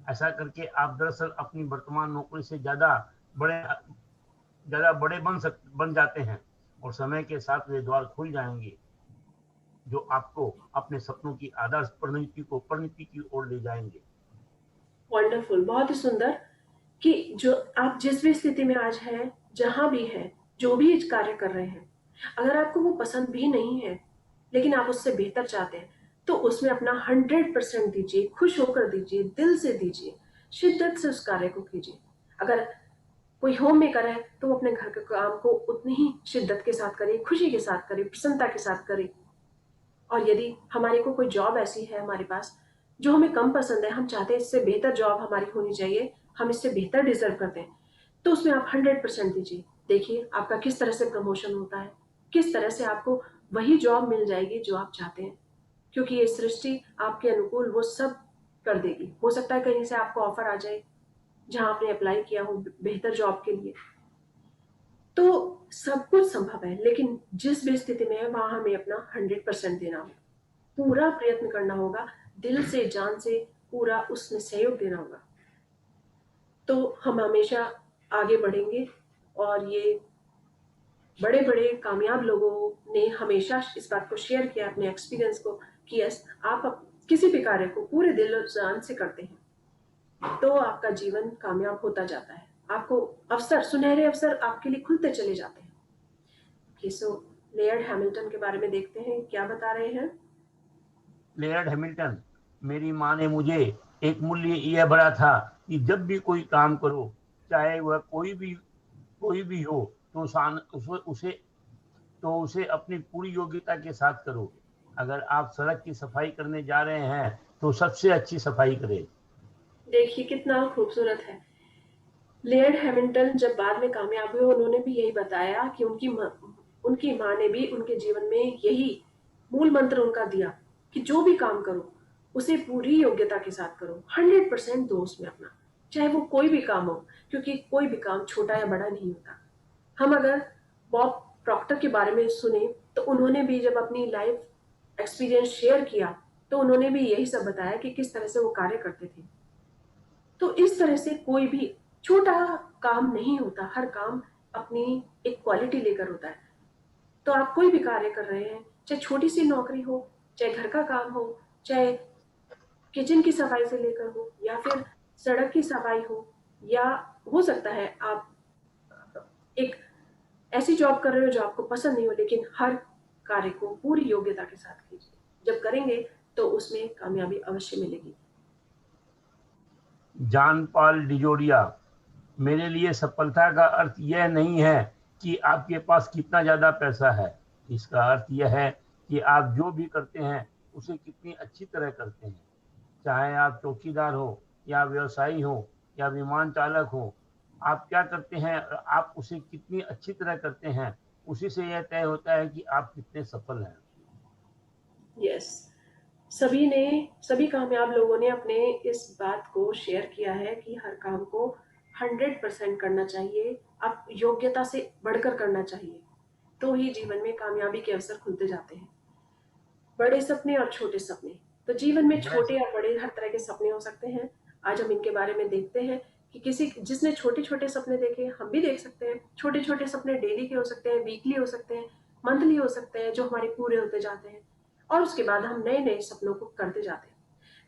ऐसा करके आप दरअसल अपनी वर्तमान नौकरी से ज्यादा बड़े बन जाते हैं, और समय के साथ वे द्वार खुल जाएंगे जो आपको अपने सपनों की आदर्श परिणति की ओर ले जाएंगे। वंडरफुल, बहुत ही सुंदर। कि जो आप जिस भी स्थिति में आज हैं, जहां भी हैं, जो भी कार्य कर रहे हैं, अगर आपको वो पसंद भी नहीं है, लेकिन आप उससे बेहतर चाहते हैं, तो उसमें अपना 100% दीजिए, खुश होकर दीजिए, दिल से दीजिए, शिद्दत से उस कार्य को कीजिए। अगर कोई होम मेकर है तो वो अपने घर के काम को उतनी ही शिद्दत के साथ करे, खुशी के साथ करे, प्रसन्नता के साथ करे। और यदि हमारे को कोई जॉब ऐसी है हमारे पास जो हमें कम पसंद है, हम चाहते हैं इससे बेहतर जॉब हमारी होनी चाहिए, हम इससे बेहतर डिजर्व करते हैं, तो उसमें आप 100% दीजिए। देखिए आपका किस तरह से प्रमोशन होता है, किस तरह से आपको वही जॉब मिल जाएगी जो आप चाहते हैं, क्योंकि ये सृष्टि आपके अनुकूल वो सब कर देगी। हो सकता है कहीं से आपको ऑफर आ जाए जहां आपने अप्लाई किया हो बेहतर जॉब के लिए। तो सब कुछ संभव है, लेकिन जिस भी स्थिति में है वहां हमें अपना 100% देना होगा, पूरा प्रयत्न करना होगा, दिल से, जान से पूरा उसमें सहयोग देना होगा। तो हम हमेशा आगे बढ़ेंगे। और ये बड़े बड़े कामयाब लोगों ने हमेशा इस बात को शेयर किया, अपने एक्सपीरियंस को, कि यस, आप किसी भी कार्य को पूरे दिल और जान से करते हैं तो आपका जीवन कामयाब होता जाता है। आपको अवसर, सुनहरे अवसर आपके लिए खुलते चले जाते हैं। सो लेयर्ड हैमिल्टन के बारे में देखते हैं क्या बता रहे हैं। लेयर्ड हैमिल्टन, मेरी माँ ने मुझे एक मूल्य यह भरा था कि जब भी कोई काम करो, चाहे वह कोई भी हो, तो उसे अपनी पूरी योग्यता के साथ करो। अगर आप सड़क की सफाई करने जा रहे हैं तो सबसे अच्छी सफाई करें। देखिए कितना खूबसूरत है। लेयर्ड हैमिल्टन जब बाद में कामयाब हुए, उन्होंने भी यही बताया कि उनकी माँ ने भी उनके जीवन में यही मूल मंत्र उनका दिया कि जो भी काम करो उसे पूरी योग्यता के साथ करो, 100% दो उसमें अपना, चाहे वो कोई भी काम हो, क्योंकि कोई भी काम छोटा या बड़ा नहीं होता। हम अगर बॉब प्रॉक्टर के बारे में सुने तो उन्होंने भी जब अपनी लाइफ एक्सपीरियंस शेयर किया तो उन्होंने भी यही सब बताया कि किस तरह से वो कार्य करते थे। तो इस तरह से कोई भी छोटा काम नहीं होता, हर काम अपनी एक क्वालिटी लेकर होता है। तो आप कोई भी कार्य कर रहे हैं, चाहे छोटी सी नौकरी हो, चाहे घर का काम हो, चाहे किचन की सफाई से लेकर हो, या फिर सड़क की सफाई हो, या हो सकता है आप एक ऐसी जॉब कर रहे हो जो आपको पसंद नहीं हो, लेकिन हर कार्य को पूरी योग्यता के साथ कीजिए। जब करेंगे तो उसमें कामयाबी अवश्य मिलेगी। जॉन पॉल डिजोरिया, मेरे लिए सफलता का अर्थ यह नहीं है कि आपके पास कितना ज्यादा पैसा है। इसका अर्थ यह है कि आप जो भी करते हैं उसे कितनी अच्छी तरह करते हैं। चाहे आप चौकीदार हो या व्यवसायी हो या विमान चालक हो, आप क्या करते हैं और आप उसे कितनी अच्छी तरह करते हैं, उसी से यह तय होता है कि आप कितने सफल हैं। यस, सभी कामयाब लोगों ने अपने इस बात को शेयर किया है कि हर काम को 100% करना चाहिए, आप योग्यता से बढ़कर करना चाहिए, तो ही जीवन में कामयाबी के अवसर खुलते जाते हैं। बड़े सपने और छोटे सपने, तो जीवन में छोटे और बड़े हर तरह के सपने हो सकते हैं। आज हम इनके बारे में देखते हैं कि किसी जिसने छोटे छोटे सपने देखे, हम भी देख सकते हैं। छोटे छोटे सपने डेली के हो सकते हैं, वीकली हो सकते हैं, मंथली हो सकते हैं, जो हमारे पूरे होते जाते हैं, और उसके बाद हम नए नए सपनों को करते जाते हैं।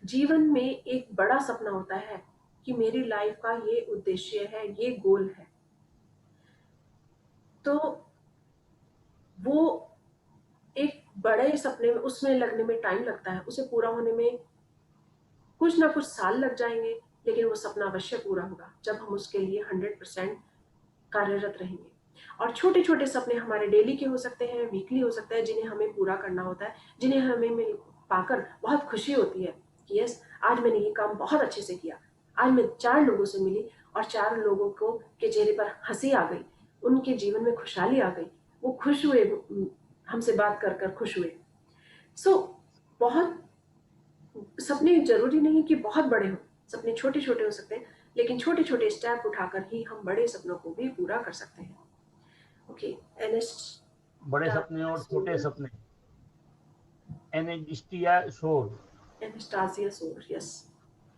जीवन में एक बड़ा सपना होता है कि मेरी लाइफ का ये उद्देश्य है, ये गोल है, तो वो एक बड़े सपने में उसमें लगने में टाइम लगता है, उसे पूरा होने में कुछ ना कुछ साल लग जाएंगे, लेकिन वो सपना अवश्य पूरा होगा जब हम उसके लिए 100% कार्यरत रहेंगे। और छोटे छोटे सपने हमारे डेली के हो सकते हैं, वीकली हो सकते हैं, जिन्हें हमें पूरा करना होता है, जिन्हें हमें मिल पाकर बहुत खुशी होती है कि यस, आज मैंने ये काम बहुत अच्छे से किया, आज मैं 4 लोगों से मिली और 4 लोगों को के चेहरे पर हंसी आ गई, उनके जीवन में खुशहाली आ गई, वो खुश हुए, हमसे बात कर कर खुश हुए। सो बहुत सपने जरूरी नहीं कि बहुत बड़े हों, सपने छोटे छोटे हो सकते हैं, लेकिन छोटे छोटे स्टेप उठाकर ही हम बड़े सपनों को भी पूरा कर सकते हैं। ओके, बड़े सपने और छोटे सपने। एनेस्टिया सोल, एनास्टासिया सोल, यस।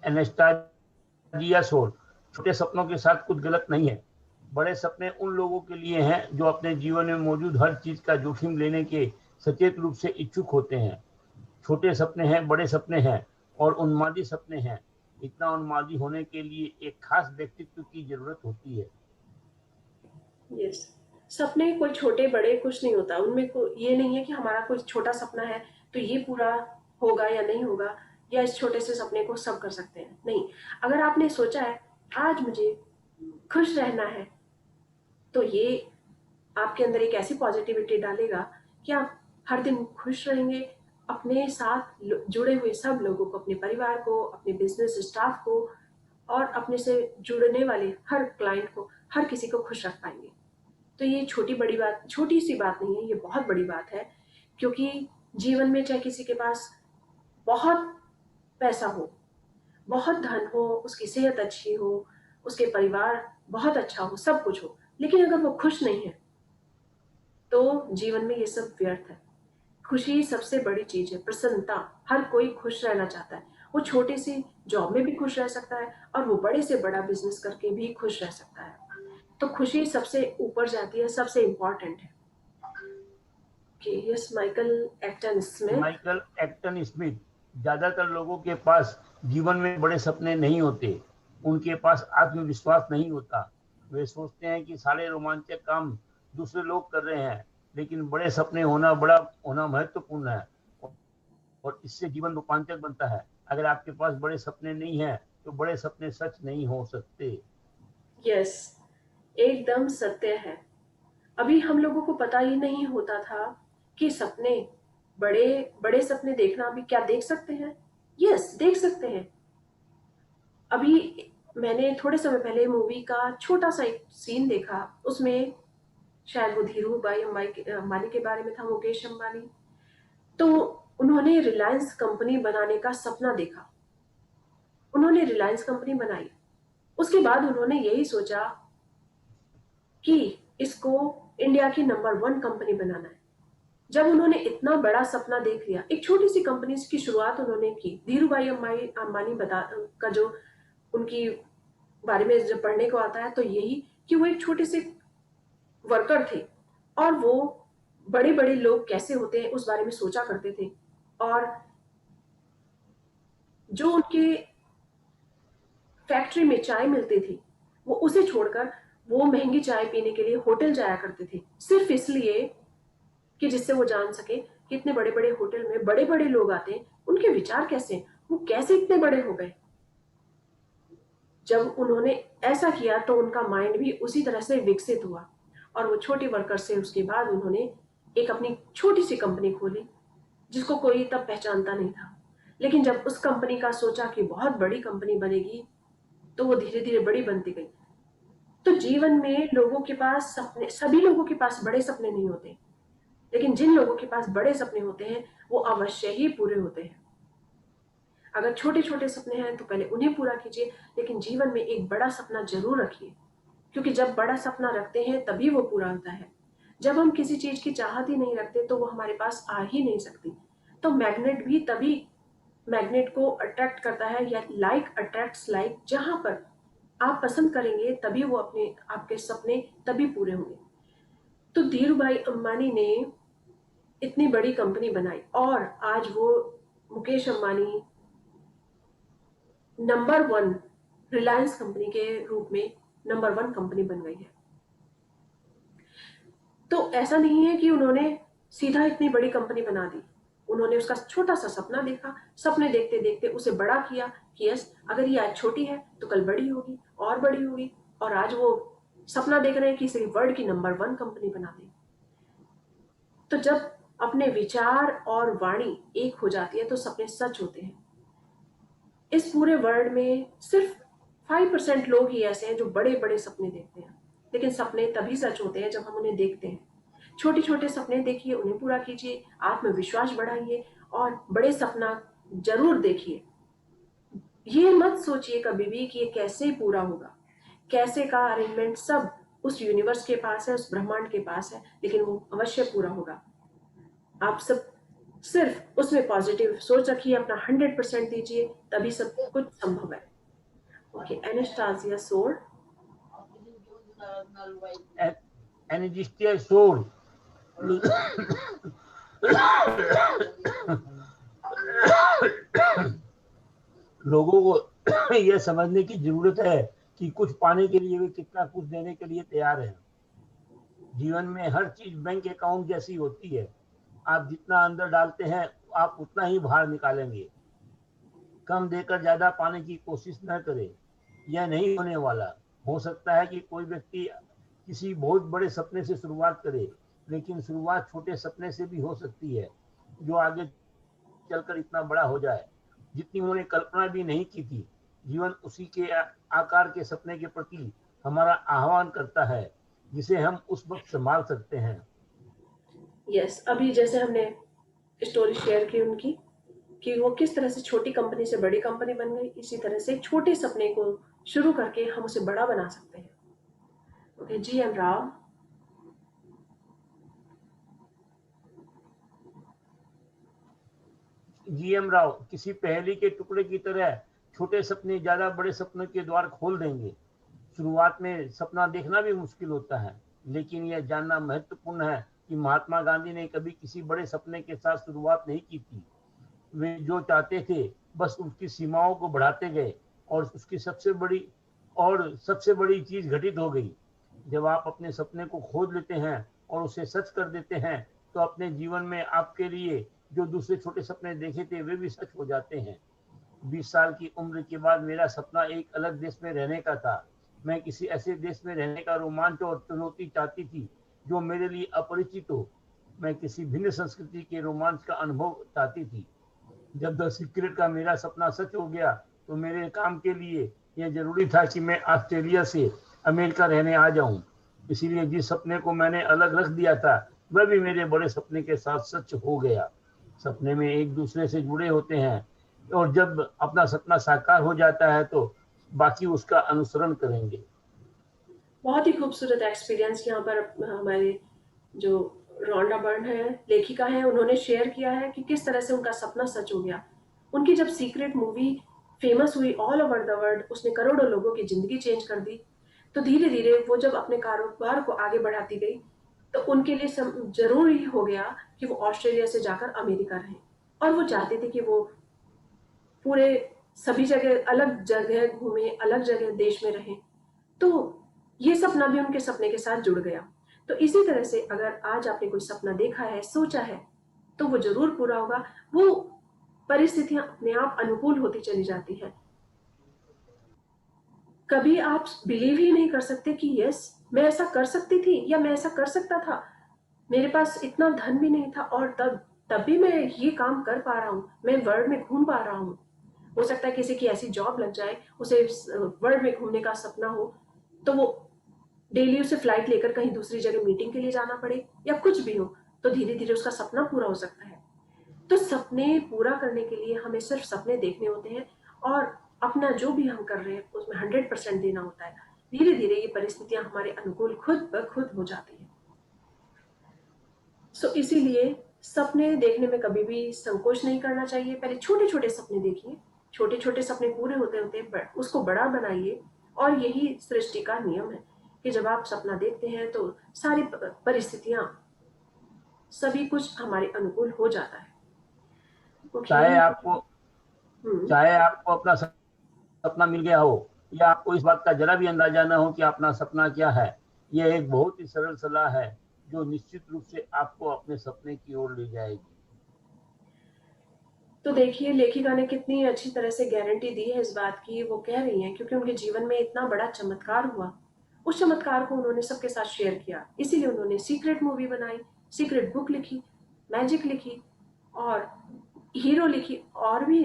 एनेस्टाजिया सोल, छोटे सपनों के साथ कुछ गलत नहीं है। बड़े सपने उन लोगों के लिए हैं जो अपने जीवन में मौजूद हर चीज का जोखिम लेने के सचेत रूप से इच्छुक होते हैं। छोटे सपने हैं, बड़े सपने हैं और उन्मादी सपने हैं। इतना उन्मादी होने के लिए एक खास व्यक्तित्व की जरूरत होती है। यस, सपने कोई छोटे बड़े कुछ नहीं होता, उनमें ये नहीं है कि हमारा कोई छोटा सपना है तो ये पूरा होगा या नहीं होगा, या इस छोटे से सपने को सब कर सकते हैं, नहीं। अगर आपने सोचा है आज मुझे खुश रहना है, तो ये आपके अंदर एक ऐसी पॉजिटिविटी डालेगा कि आप हर दिन खुश रहेंगे, अपने साथ जुड़े हुए सब लोगों को, अपने परिवार को, अपने बिजनेस स्टाफ को और अपने से जुड़ने वाले हर क्लाइंट को, हर किसी को खुश रख पाएंगे। तो ये छोटी सी बात नहीं है, ये बहुत बड़ी बात है, क्योंकि जीवन में चाहे किसी के पास बहुत पैसा हो, बहुत धन हो, उसकी सेहत अच्छी हो, उसके परिवार बहुत अच्छा हो, सब कुछ हो, लेकिन अगर वो खुश नहीं है तो जीवन में ये सब व्यर्थ है। खुशी सबसे बड़ी चीज है, प्रसन्नता। हर कोई खुश रहना चाहता है, वो छोटी सी जॉब में भी खुश रह सकता है और वो बड़े से बड़ा बिजनेस करके भी खुश रह सकता है। तो खुशी सबसे ऊपर जाती है, सबसे इंपॉर्टेंट है। यस, माइकल एक्टन स्मिथ, ज्यादातर लोगों के पास जीवन में बड़े सपने नहीं होते, उनके पास आत्मविश्वास नहीं होता। वे सोचते हैं कि सारे रोमांचक काम दूसरे लोग कर रहे हैं, लेकिन बड़े सपने होना महत्वपूर्ण है और इससे जीवन रूपांतक बनता है। अगर आपके पास बड़े सपने नहीं है तो बड़े सपने सच नहीं हो सकते। यस, एकदम सत्य है। अभी हम लोगों को पता ही नहीं होता था कि सपने, बड़े बड़े सपने देखना अभी क्या देख सकते हैं। यस, देख सकते हैं। अभी मैंने थोड़े समय पहले मूवी का छोटा सा एक सीन देखा, उसमें शायद वो धीरू भाई अंबानी के बारे में था, मुकेश अंबानी। तो उन्होंने रिलायंस कंपनी बनाने का सपना देखा। उन्होंने रिलायंस कंपनी बनाई। उसके बाद उन्होंने यही सोचा कि इसको इंडिया की नंबर 1 कंपनी बनाना है। जब उन्होंने इतना बड़ा सपना देख लिया, एक छोटी सी कंपनी की शुरुआत उन्होंने की। धीरू भाई अंबानी का जो उनकी बारे में जब पढ़ने को आता है तो यही कि वो एक छोटे से वर्कर थे और वो बड़े बड़े लोग कैसे होते हैं उस बारे में सोचा करते थे। और जो उनके फैक्ट्री में चाय मिलती थी, वो उसे छोड़कर वो महंगी चाय पीने के लिए होटल जाया करते थे, सिर्फ इसलिए कि जिससे वो जान सके कि इतने बड़े बड़े होटल में बड़े बड़े लोग आते हैं, उनके विचार कैसे, वो कैसे इतने बड़े हो गए। जब उन्होंने ऐसा किया तो उनका माइंड भी उसी तरह से विकसित हुआ और वो छोटी वर्कर से उसके बाद उन्होंने एक अपनी छोटी सी कंपनी खोली जिसको कोई तब पहचानता नहीं था। लेकिन जब उस कंपनी का सोचा कि बहुत बड़ी कंपनी बनेगी तो वो धीरे धीरे बड़ी बनती गई। तो जीवन में लोगों के पास सपने, सभी लोगों के पास बड़े सपने नहीं होते, लेकिन जिन लोगों के पास बड़े सपने होते हैं वो अवश्य ही पूरे होते हैं। अगर छोटे छोटे सपने हैं तो पहले उन्हें पूरा कीजिए, लेकिन जीवन में एक बड़ा सपना जरूर रखिए, क्योंकि जब बड़ा सपना रखते हैं तभी वो पूरा होता है। जब हम किसी चीज की चाहत ही नहीं रखते तो वो हमारे पास आ ही नहीं सकती। तो मैग्नेट भी तभी मैग्नेट को अट्रैक्ट करता है, या लाइक अट्रैक्ट्स लाइक। जहां पर आप पसंद करेंगे तभी वो आपके सपने तभी पूरे होंगे। तो धीरू भाई अंबानी ने इतनी बड़ी कंपनी बनाई और आज वो मुकेश अंबानी नंबर 1 रिलायंस कंपनी के रूप में नंबर 1 कंपनी बन गई है। तो ऐसा नहीं है कि उन्होंने सीधा इतनी बड़ी कंपनी बना दी। उन्होंने उसका छोटा सा सपना देखा, सपने देखते देखते उसे बड़ा किया कि यस, अगर ये आज छोटी है तो कल बड़ी होगी और बड़ी होगी, और आज वो सपना देख रहे हैं कि इसे वर्ल्ड की नंबर 1 कंपनी बना दें। तो जब अपने विचार और वाणी एक हो जाती है तो सपने सच होते हैं। इस पूरे वर्ल्ड में सिर्फ 5% लोग ही ऐसे हैं जो बड़े बड़े सपने देखते हैं, लेकिन सपने तभी सच होते हैं जब हम उन्हें देखते हैं। छोटे छोटे सपने देखिए, उन्हें पूरा कीजिए, आत्मविश्वास बढ़ाइए और बड़े सपना जरूर देखिए। ये मत सोचिए कभी भी कि ये कैसे पूरा होगा, कैसे का अरेंजमेंट सब उस यूनिवर्स के पास है, उस ब्रह्मांड के पास है, लेकिन वो अवश्य पूरा होगा। आप सब सिर्फ उसमें पॉजिटिव सोच रखिए, अपना 100% दीजिए, तभी सब कुछ संभव है। Okay, Anastasia Soare. Anastasia Soare, लोगों को यह समझने की जरूरत है कि कुछ पाने के लिए वे कितना कुछ देने के लिए तैयार हैं। जीवन में हर चीज बैंक अकाउंट जैसी होती है। आप जितना अंदर डालते हैं आप उतना ही बाहर निकालेंगे। कम देकर ज्यादा पाने की कोशिश न करें, यह नहीं होने वाला। हो सकता है कि कोई व्यक्ति किसी बहुत बड़े सपने से शुरुआत करे, लेकिन शुरुआत छोटे सपने से भी हो सकती है जो आगे चलकर इतना बड़ा हो जाए जितनी उन्होंने कल्पना भी नहीं की थी। जीवन उसी के आकार के सपने के प्रति हमारा आह्वान करता है जिसे हम उस वक्त संभाल सकते हैं। यस, अभी जैसे हमने स्टोरी शेयर की उनकी कि वो किस तरह से छोटी कंपनी से बड़ी कंपनी बन गई, इसी तरह से छोटे सपने को शुरू करके हम उसे बड़ा बना सकते हैं। Okay, GM Rao. GM Rao, किसी पहेली के टुकड़े की तरह छोटे सपने ज्यादा बड़े सपनों के द्वार खोल देंगे। शुरुआत में सपना देखना भी मुश्किल होता है, लेकिन यह जानना महत्वपूर्ण है कि महात्मा गांधी ने कभी किसी बड़े सपने के साथ शुरुआत नहीं की थी। वे जो चाहते थे बस उसकी सीमाओं को बढ़ाते गए और उसकी सबसे बड़ी चीज घटित हो गई। जब आप अपने सपने को खोज लेते हैं और उसे सच कर देते हैं तो अपने जीवन में आपके लिए जो दूसरे छोटे सपने देखे थे वे भी सच हो जाते हैं। 20 साल की उम्र के बाद मेरा सपना एक अलग देश में रहने का था। मैं किसी ऐसे देश में रहने का रोमांच और चुनौती चाहती थी जो मेरे लिए अपरिचित हो। मैं किसी भिन्न संस्कृति के रोमांच का अनुभव चाहती थी। जब द सीक्रेट का मेरा सपना सच हो गया तो मेरे काम के लिए यह जरूरी था कि मैं ऑस्ट्रेलिया से अमेरिका रहने आ जाऊं। इसीलिए जिस सपने को मैंने अलग रख दिया था वह भी मेरे बड़े सपने के साथ सच हो गया। सपने में एक दूसरे से जुड़े होते हैं और जब अपना सपना साकार हो जाता है तो बाकी उसका अनुसरण करेंगे। बहुत ही खूबसूरत एक्सपीरियंस यहाँ पर हमारे जो रोंडा बर्न है, लेखिका है, उन्होंने शेयर किया है कि किस तरह से उनका सपना सच हो गया। उनकी जब सीक्रेट मूवी फेमस हुई ऑल ओवर द वर्ल्ड, उसने करोड़ों लोगों की जिंदगी चेंज कर दी। तो धीरे धीरे वो जब अपने कारोबार को आगे बढ़ाती गई तो उनके लिए जरूरी हो गया कि वो ऑस्ट्रेलिया से जाकर अमेरिका रहें। और वो चाहते थे कि वो पूरे सभी जगह अलग जगह घूमे, अलग जगह देश में रहें। तो ये सपना भी उनके सपने के साथ जुड़ गया। तो इसी तरह से अगर आज आपने कोई सपना देखा है, सोचा है, तो वो जरूर पूरा होगा। वो परिस्थितियां अपने आप अनुकूल होती चली जाती हैं। कभी आप बिलीव ही नहीं कर सकते कि यस, मैं ऐसा कर सकती थी या मैं ऐसा कर सकता था। मेरे पास इतना धन भी नहीं था और तब भी मैं ये काम कर पा रहा हूँ, मैं वर्ल्ड में घूम पा रहा हूँ। हो सकता है किसी की ऐसी जॉब लग जाए, उसे वर्ल्ड में घूमने का सपना हो, तो वो डेली उसे फ्लाइट लेकर कहीं दूसरी जगह मीटिंग के लिए जाना पड़े या कुछ भी हो, तो धीरे धीरे उसका सपना पूरा हो सकता है। तो सपने पूरा करने के लिए हमें सिर्फ सपने देखने होते हैं और अपना जो भी हम कर रहे हैं उसमें 100% देना होता है। धीरे धीरे ये परिस्थितियां हमारे अनुकूल खुद ब खुद हो जाती हैं। सो इसीलिए सपने देखने में कभी भी संकोच नहीं करना चाहिए। पहले छोटे छोटे सपने देखिए, छोटे छोटे सपने पूरे होते होते उसको बड़ा बनाइए। और यही सृष्टि का नियम है कि जब आप सपना देखते हैं तो सारी परिस्थितियां, सभी कुछ हमारे अनुकूल हो जाता है। ओके। चाहे आपको चाहे आपको अपना सपना मिल गया हो या आपको इस बात का जरा भी अंदाजा न हो कि अपना सपना क्या है, यह एक बहुत ही सरल सलाह है जो निश्चित रूप से आपको अपने सपने की ओर ले जाएगी। तो देखिए लेखिका ने कितनी अच्छी तरह से गारंटी दी है इस बात की। वो कह रही हैं क्योंकि उनके जीवन में इतना बड़ा चमत्कार हुआ, उस चमत्कार को उन्होंने सबके साथ शेयर किया। इसीलिए उन्होंने सीक्रेट मूवी बनाई, सीक्रेट बुक लिखी, मैजिक लिखी और हीरो लिखी और भी।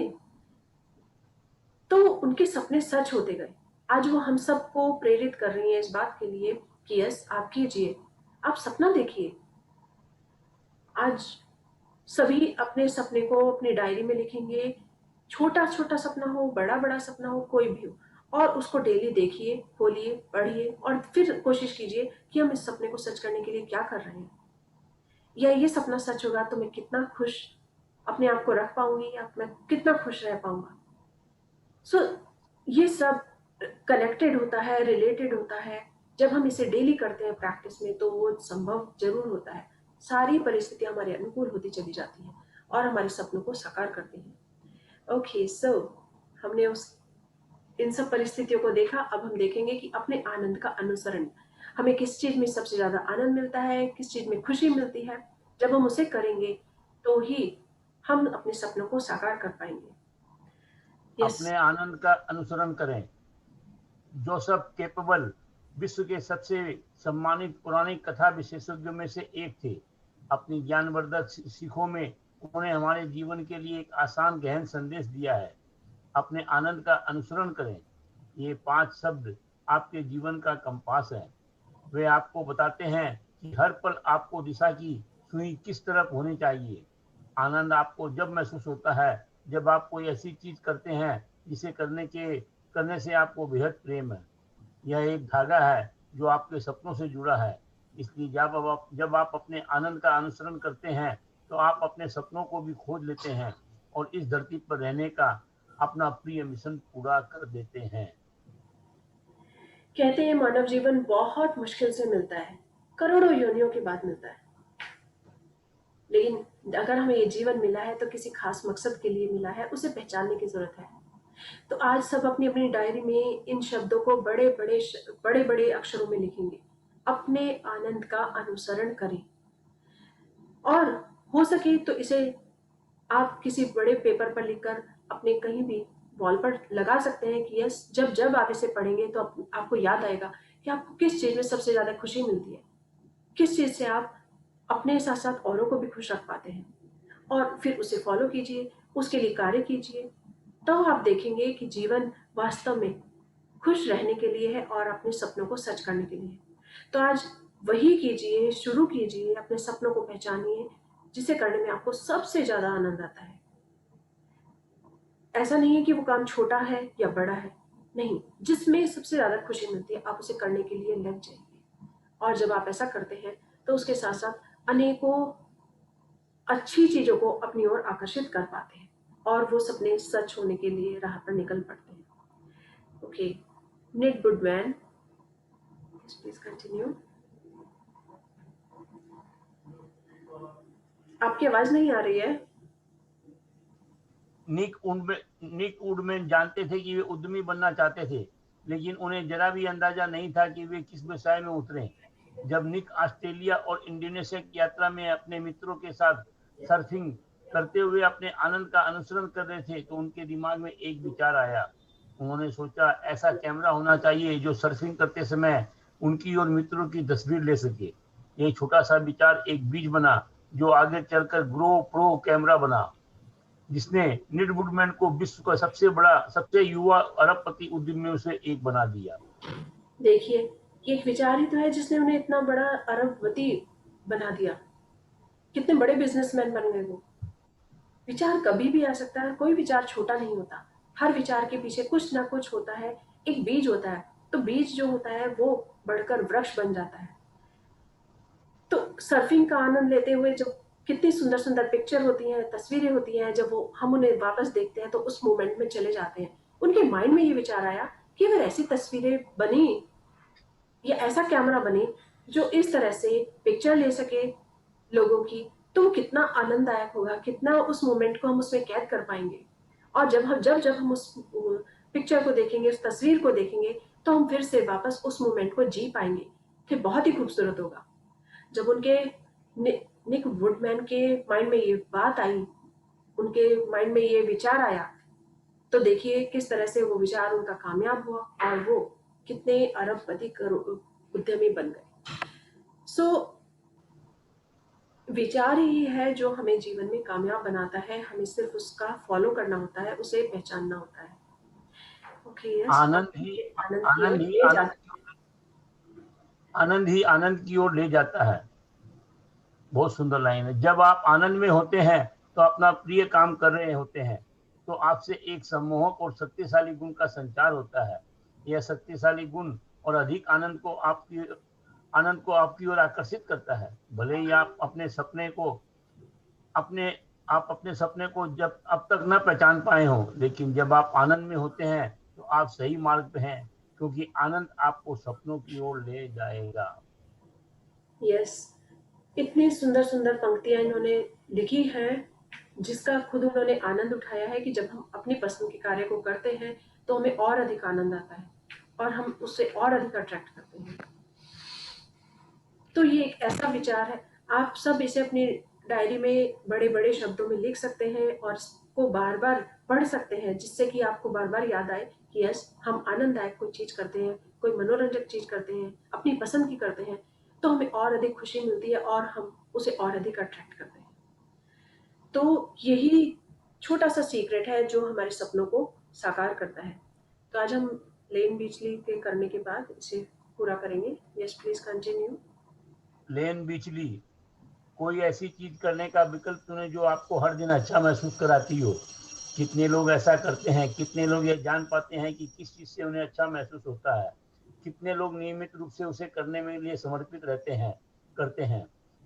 तो उनके सपने सच होते गए। आज वो हम सबको प्रेरित कर रही हैं इस बात के लिए कि यस, आप कीजिए, आप सपना देखिए। आज सभी अपने सपने को अपनी डायरी में लिखेंगे, छोटा छोटा सपना हो, बड़ा बड़ा सपना हो, कोई भी हो, और उसको डेली देखिए, खोलिए, पढ़िए और फिर कोशिश कीजिए कि हम इस सपने को सच करने के लिए क्या कर रहे हैं। या ये सपना सच होगा तो मैं कितना खुश अपने आप को रख पाऊंगी या मैं कितना खुश रह पाऊंगा। सो ये सब कनेक्टेड होता है, रिलेटेड होता है। जब हम इसे डेली करते हैं प्रैक्टिस में तो वो संभव जरूर होता है। सारी परिस्थितियां हमारे अनुकूल होती चली जाती हैं और हमारे सपनों को साकार करती हैं। ओके, सो हमने इन सब परिस्थितियों को देखा। अब हम देखेंगे कि अपने आनंद का अनुसरण, हमें किस चीज में सबसे ज्यादा आनंद मिलता है, किस चीज में खुशी मिलती है। जब हम उसे करेंगे तो ही हम अपने सपनों को साकार कर पाएंगे। अपने आनंद का अनुसरण करें। जोसेफ कैम्पबेल विश्व के सबसे सम्मानित पौराणिक कथा विशेषज्ञों में से एक थे। अपनी ज्ञानवर्धक सीखों में उन्होंने हमारे जीवन के लिए एक आसान गहन संदेश दिया है। अपने आनंद का अनुसरण करें। ये 5 शब्द आपके जीवन का कंपास है। वे आपको बताते हैं कि हर पल आपको दिशा की सुई किस तरफ होनी चाहिए। आनंद आपको जब महसूस होता है जब आप कोई ऐसी चीज करते हैं जिसे करने से आपको बेहद प्रेम है। यह एक धागा है जो आपके सपनों से जुड़ा है। इसलिए जब आप अपने आनंद का अनुसरण करते हैं तो आप अपने सपनों को भी खोज लेते हैं और इस धरती पर रहने का अपना प्रिय मिशन पूरा कर देते हैं। कहते हैं मानव जीवन बहुत मुश्किल से मिलता है, करोड़ों योनियों के बाद मिलता है, लेकिन अगर हमें ये जीवन मिला है तो किसी खास मकसद के लिए मिला है, उसे पहचानने की जरूरत है। तो आज सब अपनी अपनी डायरी में इन शब्दों को बड़े बड़े अक्षरों में लिखेंगे। अपने आनंद का अनुसरण करें। और हो सके तो इसे आप किसी बड़े पेपर पर लिखकर अपने कहीं भी वॉल पर लगा सकते हैं कि यस, जब जब आप इसे पढ़ेंगे तो आपको याद आएगा कि आपको किस चीज़ में सबसे ज़्यादा खुशी मिलती है, किस चीज़ से आप अपने साथ साथ औरों को भी खुश रख पाते हैं। और फिर उसे फॉलो कीजिए, उसके लिए कार्य कीजिए, तो आप देखेंगे कि जीवन वास्तव में खुश रहने के लिए है और अपने सपनों को सच करने के लिए। तो आज वही कीजिए, शुरू कीजिए, अपने सपनों को पहचानिए जिसे करने में आपको सबसे ज़्यादा आनंद आता है। ऐसा नहीं है कि वो काम छोटा है या बड़ा है, नहीं, जिसमें सबसे ज़्यादा खुशी मिलती है आप उसे करने के लिए लग जाइए। और जब आप ऐसा करते हैं तो उसके साथ साथ अनेकों अच्छी चीज़ों को अपनी ओर आकर्षित कर पाते हैं और वो सपने सच होने के लिए राह पर निकल पड़ते हैं। Okay, Nick Woodman, please continue. आपकी आवाज नहीं आ रही है। निक वुडमैन जानते थे कि वे उद्यमी बनना चाहते थे, लेकिन उन्हें जरा भी अंदाजा नहीं था कि वे किस व्यवसाय में उतरे। जब निक ऑस्ट्रेलिया और इंडोनेशिया की यात्रा में अपने मित्रों के साथ सर्फिंग करते हुए अपने आनंद का अनुसरण कर रहे थे तो उनके दिमाग में एक विचार आया। उन्होंने सोचा ऐसा कैमरा होना चाहिए जो सर्फिंग करते समय उनकी और मित्रों की तस्वीर ले सके। ये छोटा सा विचार एक बीज बना जो आगे चलकर GoPro कैमरा बना, जिसने निक वुडमैन को विश्व का सबसे युवा अरबपति उद्यमियों से एक बना दिया। देखिए, ये एक विचार ही तो है जिसने उन्हें इतना बड़ा अरबपति बना दिया। कितने बड़े बिजनेसमैन बन गए वो। विचार कभी भी आ सकता है, कोई विचार छोटा नहीं होता। हर विचार के पीछे कुछ ना कुछ होता है, एक बीज होता है, तो बीज जो होता है वो बढ़कर वृक्ष बन जाता है। तो सर्फिंग का आनंद लेते हुए जब कितनी सुंदर सुंदर पिक्चर होती हैं, तस्वीरें होती हैं, जब वो हम उन्हें वापस देखते हैं तो उस मोमेंट में चले जाते हैं। उनके माइंड में ये विचार आया कि अगर ऐसी तस्वीरें बनी या ऐसा कैमरा बने जो इस तरह से पिक्चर ले सके लोगों की, तो वो कितना आनंददायक होगा, कितना उस मोमेंट को हम उसमें कैद कर पाएंगे। और जब हम उस पिक्चर को देखेंगे, उस तस्वीर को देखेंगे, तो हम फिर से वापस उस मोमेंट को जी पाएंगे। फिर बहुत ही खूबसूरत होगा। जब उनके निक वुडमैन के माइंड में ये बात आई, उनके माइंड में ये विचार आया, तो देखिए किस तरह से वो विचार उनका कामयाब हुआ और वो कितने अरबपति उद्यमी बन गए। सो विचार ही है जो हमें जीवन में कामयाब बनाता है। हमें सिर्फ उसका फॉलो करना होता है, उसे पहचानना होता है। ओके, यस, आनंद ही आनंद की ओर ले जाता है। बहुत सुंदर लाइन है। जब आप आनंद में होते हैं तो अपना प्रिय काम कर रहे होते हैं तो आपसे एक सम्मोहक और शक्तिशाली गुण का संचार होता है। यह शक्तिशाली गुण और अधिक आनंद को आपकी ओर आकर्षित करता है। भले ही आप अपने सपने को जब अब तक न पहचान पाए हो, लेकिन जब आप आनंद में होते हैं तो आप सही मार्ग पे हैं, क्योंकि आनंद आपको सपनों की ओर ले जाएगा। यस, इतनी सुंदर सुंदर पंक्तियां इन्होंने लिखी हैं जिसका खुद उन्होंने आनंद उठाया है कि जब हम अपनी पसंद के कार्य को करते हैं तो हमें और अधिक आनंद आता है और हम उससे और अधिक अट्रैक्ट करते हैं। तो ये एक ऐसा विचार है, आप सब इसे अपनी डायरी में बड़े बड़े शब्दों में लिख सकते हैं और इसको बार बार पढ़ सकते हैं, जिससे कि आपको बार बार याद आए कि यस, हम आनंददायक कोई चीज़ करते हैं, कोई मनोरंजक चीज़ करते हैं, अपनी पसंद की करते हैं, तो हमें और अधिक खुशी मिलती है और हम उसे और अधिक अट्रैक्ट करते हैं। तो यही छोटा सा सीक्रेट है जो हमारे सपनों को साकार करता है। तो आज हम लेन बिचली के करने के बाद इसे पूरा करेंगे। Yes, please continue. लेन बिचली, कोई ऐसी चीज करने का विकल्प चुने जो आपको हर दिन अच्छा महसूस कराती हो। कितने लोग ऐसा करते हैं? कितने लोग ये जान पाते हैं कि किस चीज से उन्हें अच्छा महसूस होता है? कितने लोग नियमित रूप से उसे करने में लिए समर्पित करते हैं?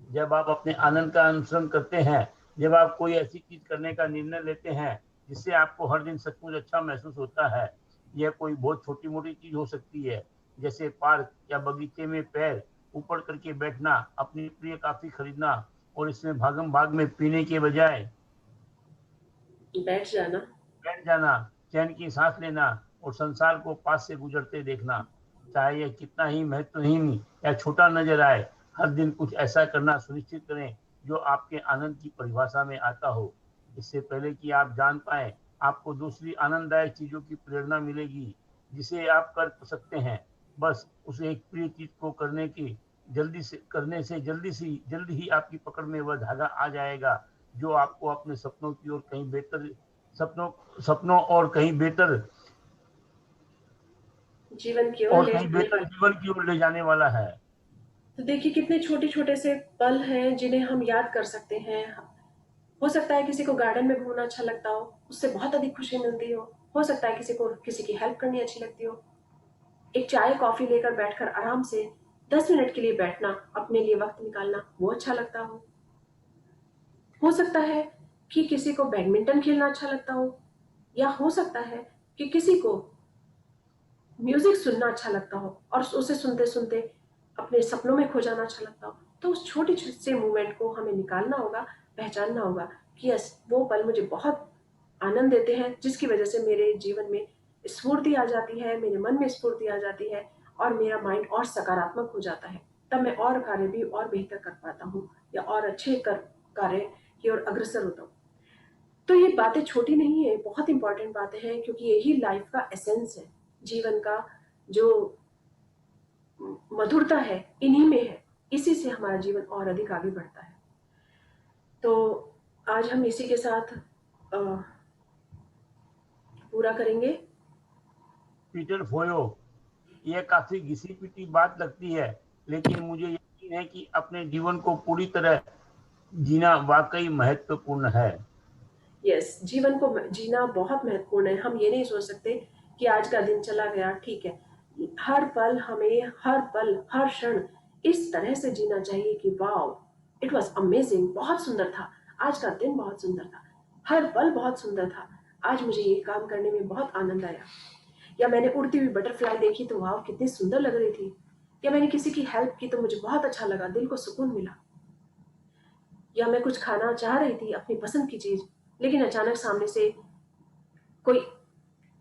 जब आप अपने आनंद का अनुसरण करते हैं, जब आप कोई ऐसी चीज करने का निर्णय लेते हैं जिससे आपको हर दिन सचमुच अच्छा महसूस होता है, यह कोई बहुत छोटी मोटी चीज हो सकती है, जैसे पार्क या बगीचे में पैर ऊपर करके बैठना, अपनी प्रिय कॉफी खरीदना और इसमें भागम भाग में पीने के बजाय बैठ जाना, चैन की सांस लेना और संसार को पास से गुजरते देखना। चाहे यह कितना ही महत्वहीन या छोटा नजर आए, हर दिन कुछ ऐसा करना सुनिश्चित करें जो आपके आनंद की परिभाषा में आता हो। इससे पहले कि आप जान पाए, आपको दूसरी आनंददायक चीजों की प्रेरणा मिलेगी जिसे आप कर सकते हैं। बस उस एक प्रिय चीज को जल्दी ही आपकी पकड़ में वह धागा आ जाएगा जो आपको अपने सपनों की ओर कहीं बेहतर जीवन की ओर ले जाने वाला। जीवन की ओर ले जाने वाला है। तो देखिए कितने छोटे-छोटे से पल हैं जिन्हें हम याद कर सकते हैं। हो सकता है किसी को गार्डन में घूमना अच्छा लगता हो, उससे बहुत अधिक खुशी मिलती हो। हो सकता है किसी को किसी की हेल्प करनी अच्छी लगती हो। एक चाय कॉफी लेकर बैठकर आराम से 10 मिनट के लिए बैठना, अपने लिए वक्त निकालना, वो अच्छा लगता हो। हो सकता है कि किसी को बैडमिंटन खेलना अच्छा लगता हो, या हो सकता है कि किसी को म्यूजिक सुनना अच्छा लगता हो और उसे सुनते सुनते अपने सपनों में खो जाना अच्छा लगता हो। तो उस छोटे से मूवमेंट को हमें निकालना होगा, पहचानना होगा कि यस, वो पल मुझे बहुत आनंद देते हैं, जिसकी वजह से मेरे जीवन में स्फूर्ति आ जाती है, मेरे मन में स्फूर्ति आ जाती है और मेरा माइंड और सकारात्मक हो जाता है। तब मैं और कार्य भी और बेहतर कर पाता हूँ या और अच्छे कार्य की ओर अग्रसर होता हूँ। तो ये बातें छोटी नहीं है, बहुत इंपॉर्टेंट बातें हैं, क्योंकि यही लाइफ का एसेंस है। जीवन का जो मधुरता है इन्हीं में है, इसी से हमारा जीवन और अधिक आगे बढ़ता है। तो आज हम इसी के साथ पूरा करेंगे। पीटर फोयो, यह काफी घिसी पिटी बात लगती है, लेकिन मुझे यकीन है कि अपने जीवन को पूरी तरह जीना वाकई महत्वपूर्ण है। यस, जीवन को जीना बहुत महत्वपूर्ण है। हम ये नहीं सोच सकते कि आज का दिन चला गया, ठीक है। हर पल हमें, हर पल, हर क्षण इस तरह से जीना चाहिए कि वाओ, इट वॉज अमेजिंग, बहुत सुंदर था, आज का दिन बहुत सुंदर था, हर पल बहुत सुंदर था, आज मुझे ये काम करने में बहुत आनंद आया, या मैंने उड़ती हुई बटरफ्लाई देखी तो वाह कितनी सुंदर लग रही थी, या मैंने किसी की हेल्प की तो मुझे बहुत अच्छा लगा, दिल को सुकून मिला, या मैं कुछ खाना चाह रही थी अपनी पसंद की चीज, लेकिन अचानक सामने से कोई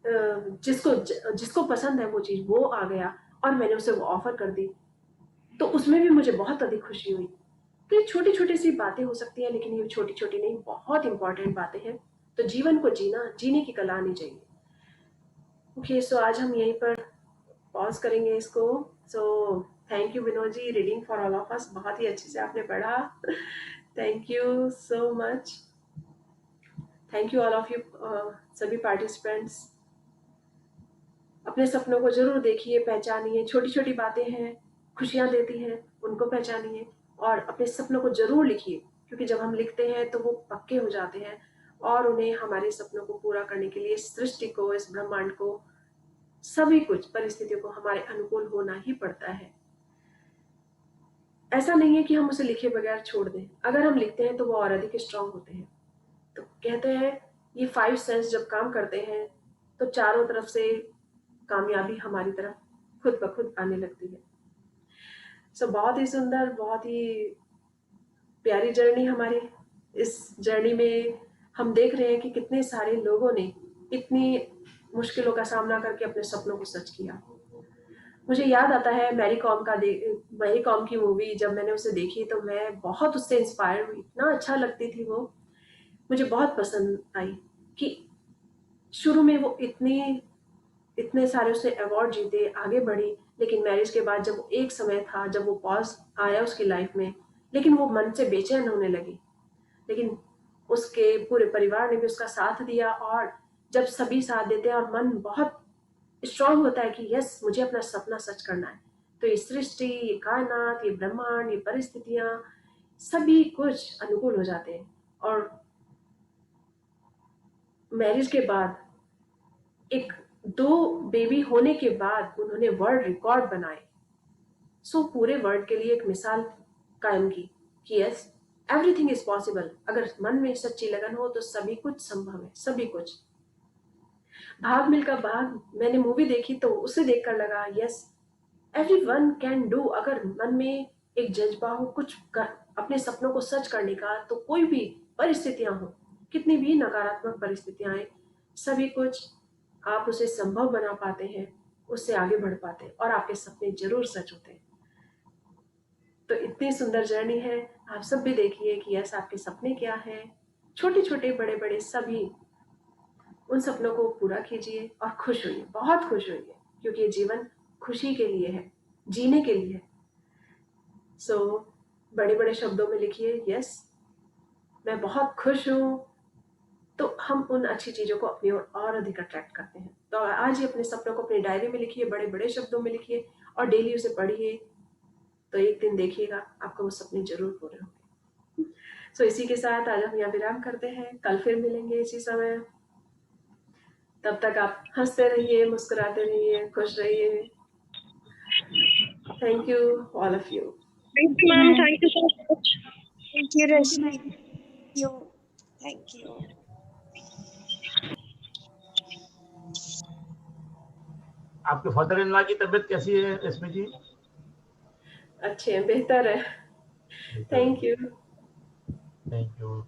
जिसको पसंद है वो चीज वो आ गया और मैंने उसे वो ऑफर कर दी, तो उसमें भी मुझे बहुत अधिक खुशी हुई। तो ये छोटी छोटी सी बातें हो सकती हैं, लेकिन ये छोटी छोटी नहीं, बहुत इंपॉर्टेंट बातें हैं। तो जीवन को जीने की कला आनी चाहिए। ओके, सो आज हम यहीं पर पॉज करेंगे इसको। So thank you Vinod ji, reading for all of us, बहुत ही अच्छे से आपने पढ़ा। Thank you so much. Thank you all of you, सभी पार्टिसिपेंट्स। अपने सपनों को जरूर देखिए, पहचानिए, छोटी छोटी बातें हैं, खुशियां देती हैं, उनको पहचानिए और अपने सपनों को जरूर लिखिए, क्योंकि जब हम लिखते हैं तो वो पक्के हो जाते हैं और उन्हें हमारे सपनों को पूरा करने के लिए इस सृष्टि को, इस ब्रह्मांड को, सभी कुछ परिस्थितियों को हमारे अनुकूल होना ही पड़ता है। ऐसा नहीं है कि हम उसे लिखे बगैर छोड़ दें, अगर हम लिखते हैं तो वो और अधिक स्ट्रांग होते हैं। तो कहते हैं ये 5 सेंस जब काम करते हैं तो चारों तरफ से कामयाबी हमारी तरफ खुद ब खुद आने लगती है। सो बहुत ही सुंदर, बहुत ही प्यारी जर्नी हमारी। इस जर्नी में हम देख रहे हैं कि कितने सारे लोगों ने इतनी मुश्किलों का सामना करके अपने सपनों को सच किया। मुझे याद आता है मैरी कॉम की मूवी, जब मैंने उसे देखी तो मैं बहुत उससे इंस्पायर हुई, इतना अच्छा लगती थी वो, मुझे बहुत पसंद आई कि शुरू में वो इतने सारे उसने अवार्ड जीते, आगे बढ़ी, लेकिन मैरिज के बाद जब एक समय था जब वो पॉज आया उसकी लाइफ में, लेकिन वो मन से बेचैन होने लगी, लेकिन उसके पूरे परिवार ने भी उसका साथ दिया और जब सभी साथ देते हैं और मन बहुत स्ट्रांग होता है कि यस, मुझे अपना सपना सच करना है, तो ये सृष्टि, ये कायनात, ये ब्रह्मांड, ये परिस्थितियां, सभी कुछ अनुकूल हो जाते हैं। और मैरिज के बाद, एक 2 बेबी होने के बाद उन्होंने वर्ल्ड रिकॉर्ड बनाए। सो पूरे वर्ल्ड के लिए एक मिसाल कायम की कि यस, एवरीथिंग इज पॉसिबल। अगर मन में सच्ची लगन हो तो सभी कुछ संभव है, सभी कुछ। भाग मिल्खा भाग मैंने मूवी देखी तो उसे देखकर लगा यस, एवरीवन कैन डू। अगर मन में एक जज्बा हो अपने सपनों को सच करने का, तो कोई भी परिस्थितियां हो, कितनी भी नकारात्मक परिस्थितियां आए, सभी कुछ आप उसे संभव बना पाते हैं उससे आगे बढ़ पाते और आपके सपने जरूर सच होते। तो इतनी सुंदर जर्नी है, आप सब भी देखिए कि यस आपके सपने क्या हैं, छोटे छोटे बड़े बड़े सभी, उन सपनों को पूरा कीजिए और खुश होइए, बहुत खुश होइए, क्योंकि ये जीवन खुशी के लिए है, जीने के लिए है। सो बड़े बड़े शब्दों में लिखिए यस मैं बहुत खुश हूँ, तो हम उन अच्छी चीजों को अपनी ओर और अधिक अट्रैक्ट करते हैं। तो आज ही अपने सपनों को अपनी डायरी में लिखिए, बड़े बड़े शब्दों में लिखिए और डेली उसे पढ़िए, तो एक दिन देखिएगा आपको वो सपने जरूर पूरे होंगे। सो इसी के साथ आज हम यहाँ विराम करते हैं, कल फिर मिलेंगे इसी समय। तब तक आप हंसते रहिए, मुस्कुराते रहिए, खुश रहिए। Thank you all of you. Thank you, ma'am. Thank you so much. Thank you, Rashmi. Thank you. आपके फादर इन लॉ की तबीयत कैसी है रश्मि जी? अच्छे हैं, बेहतर है। Thank you. Thank you.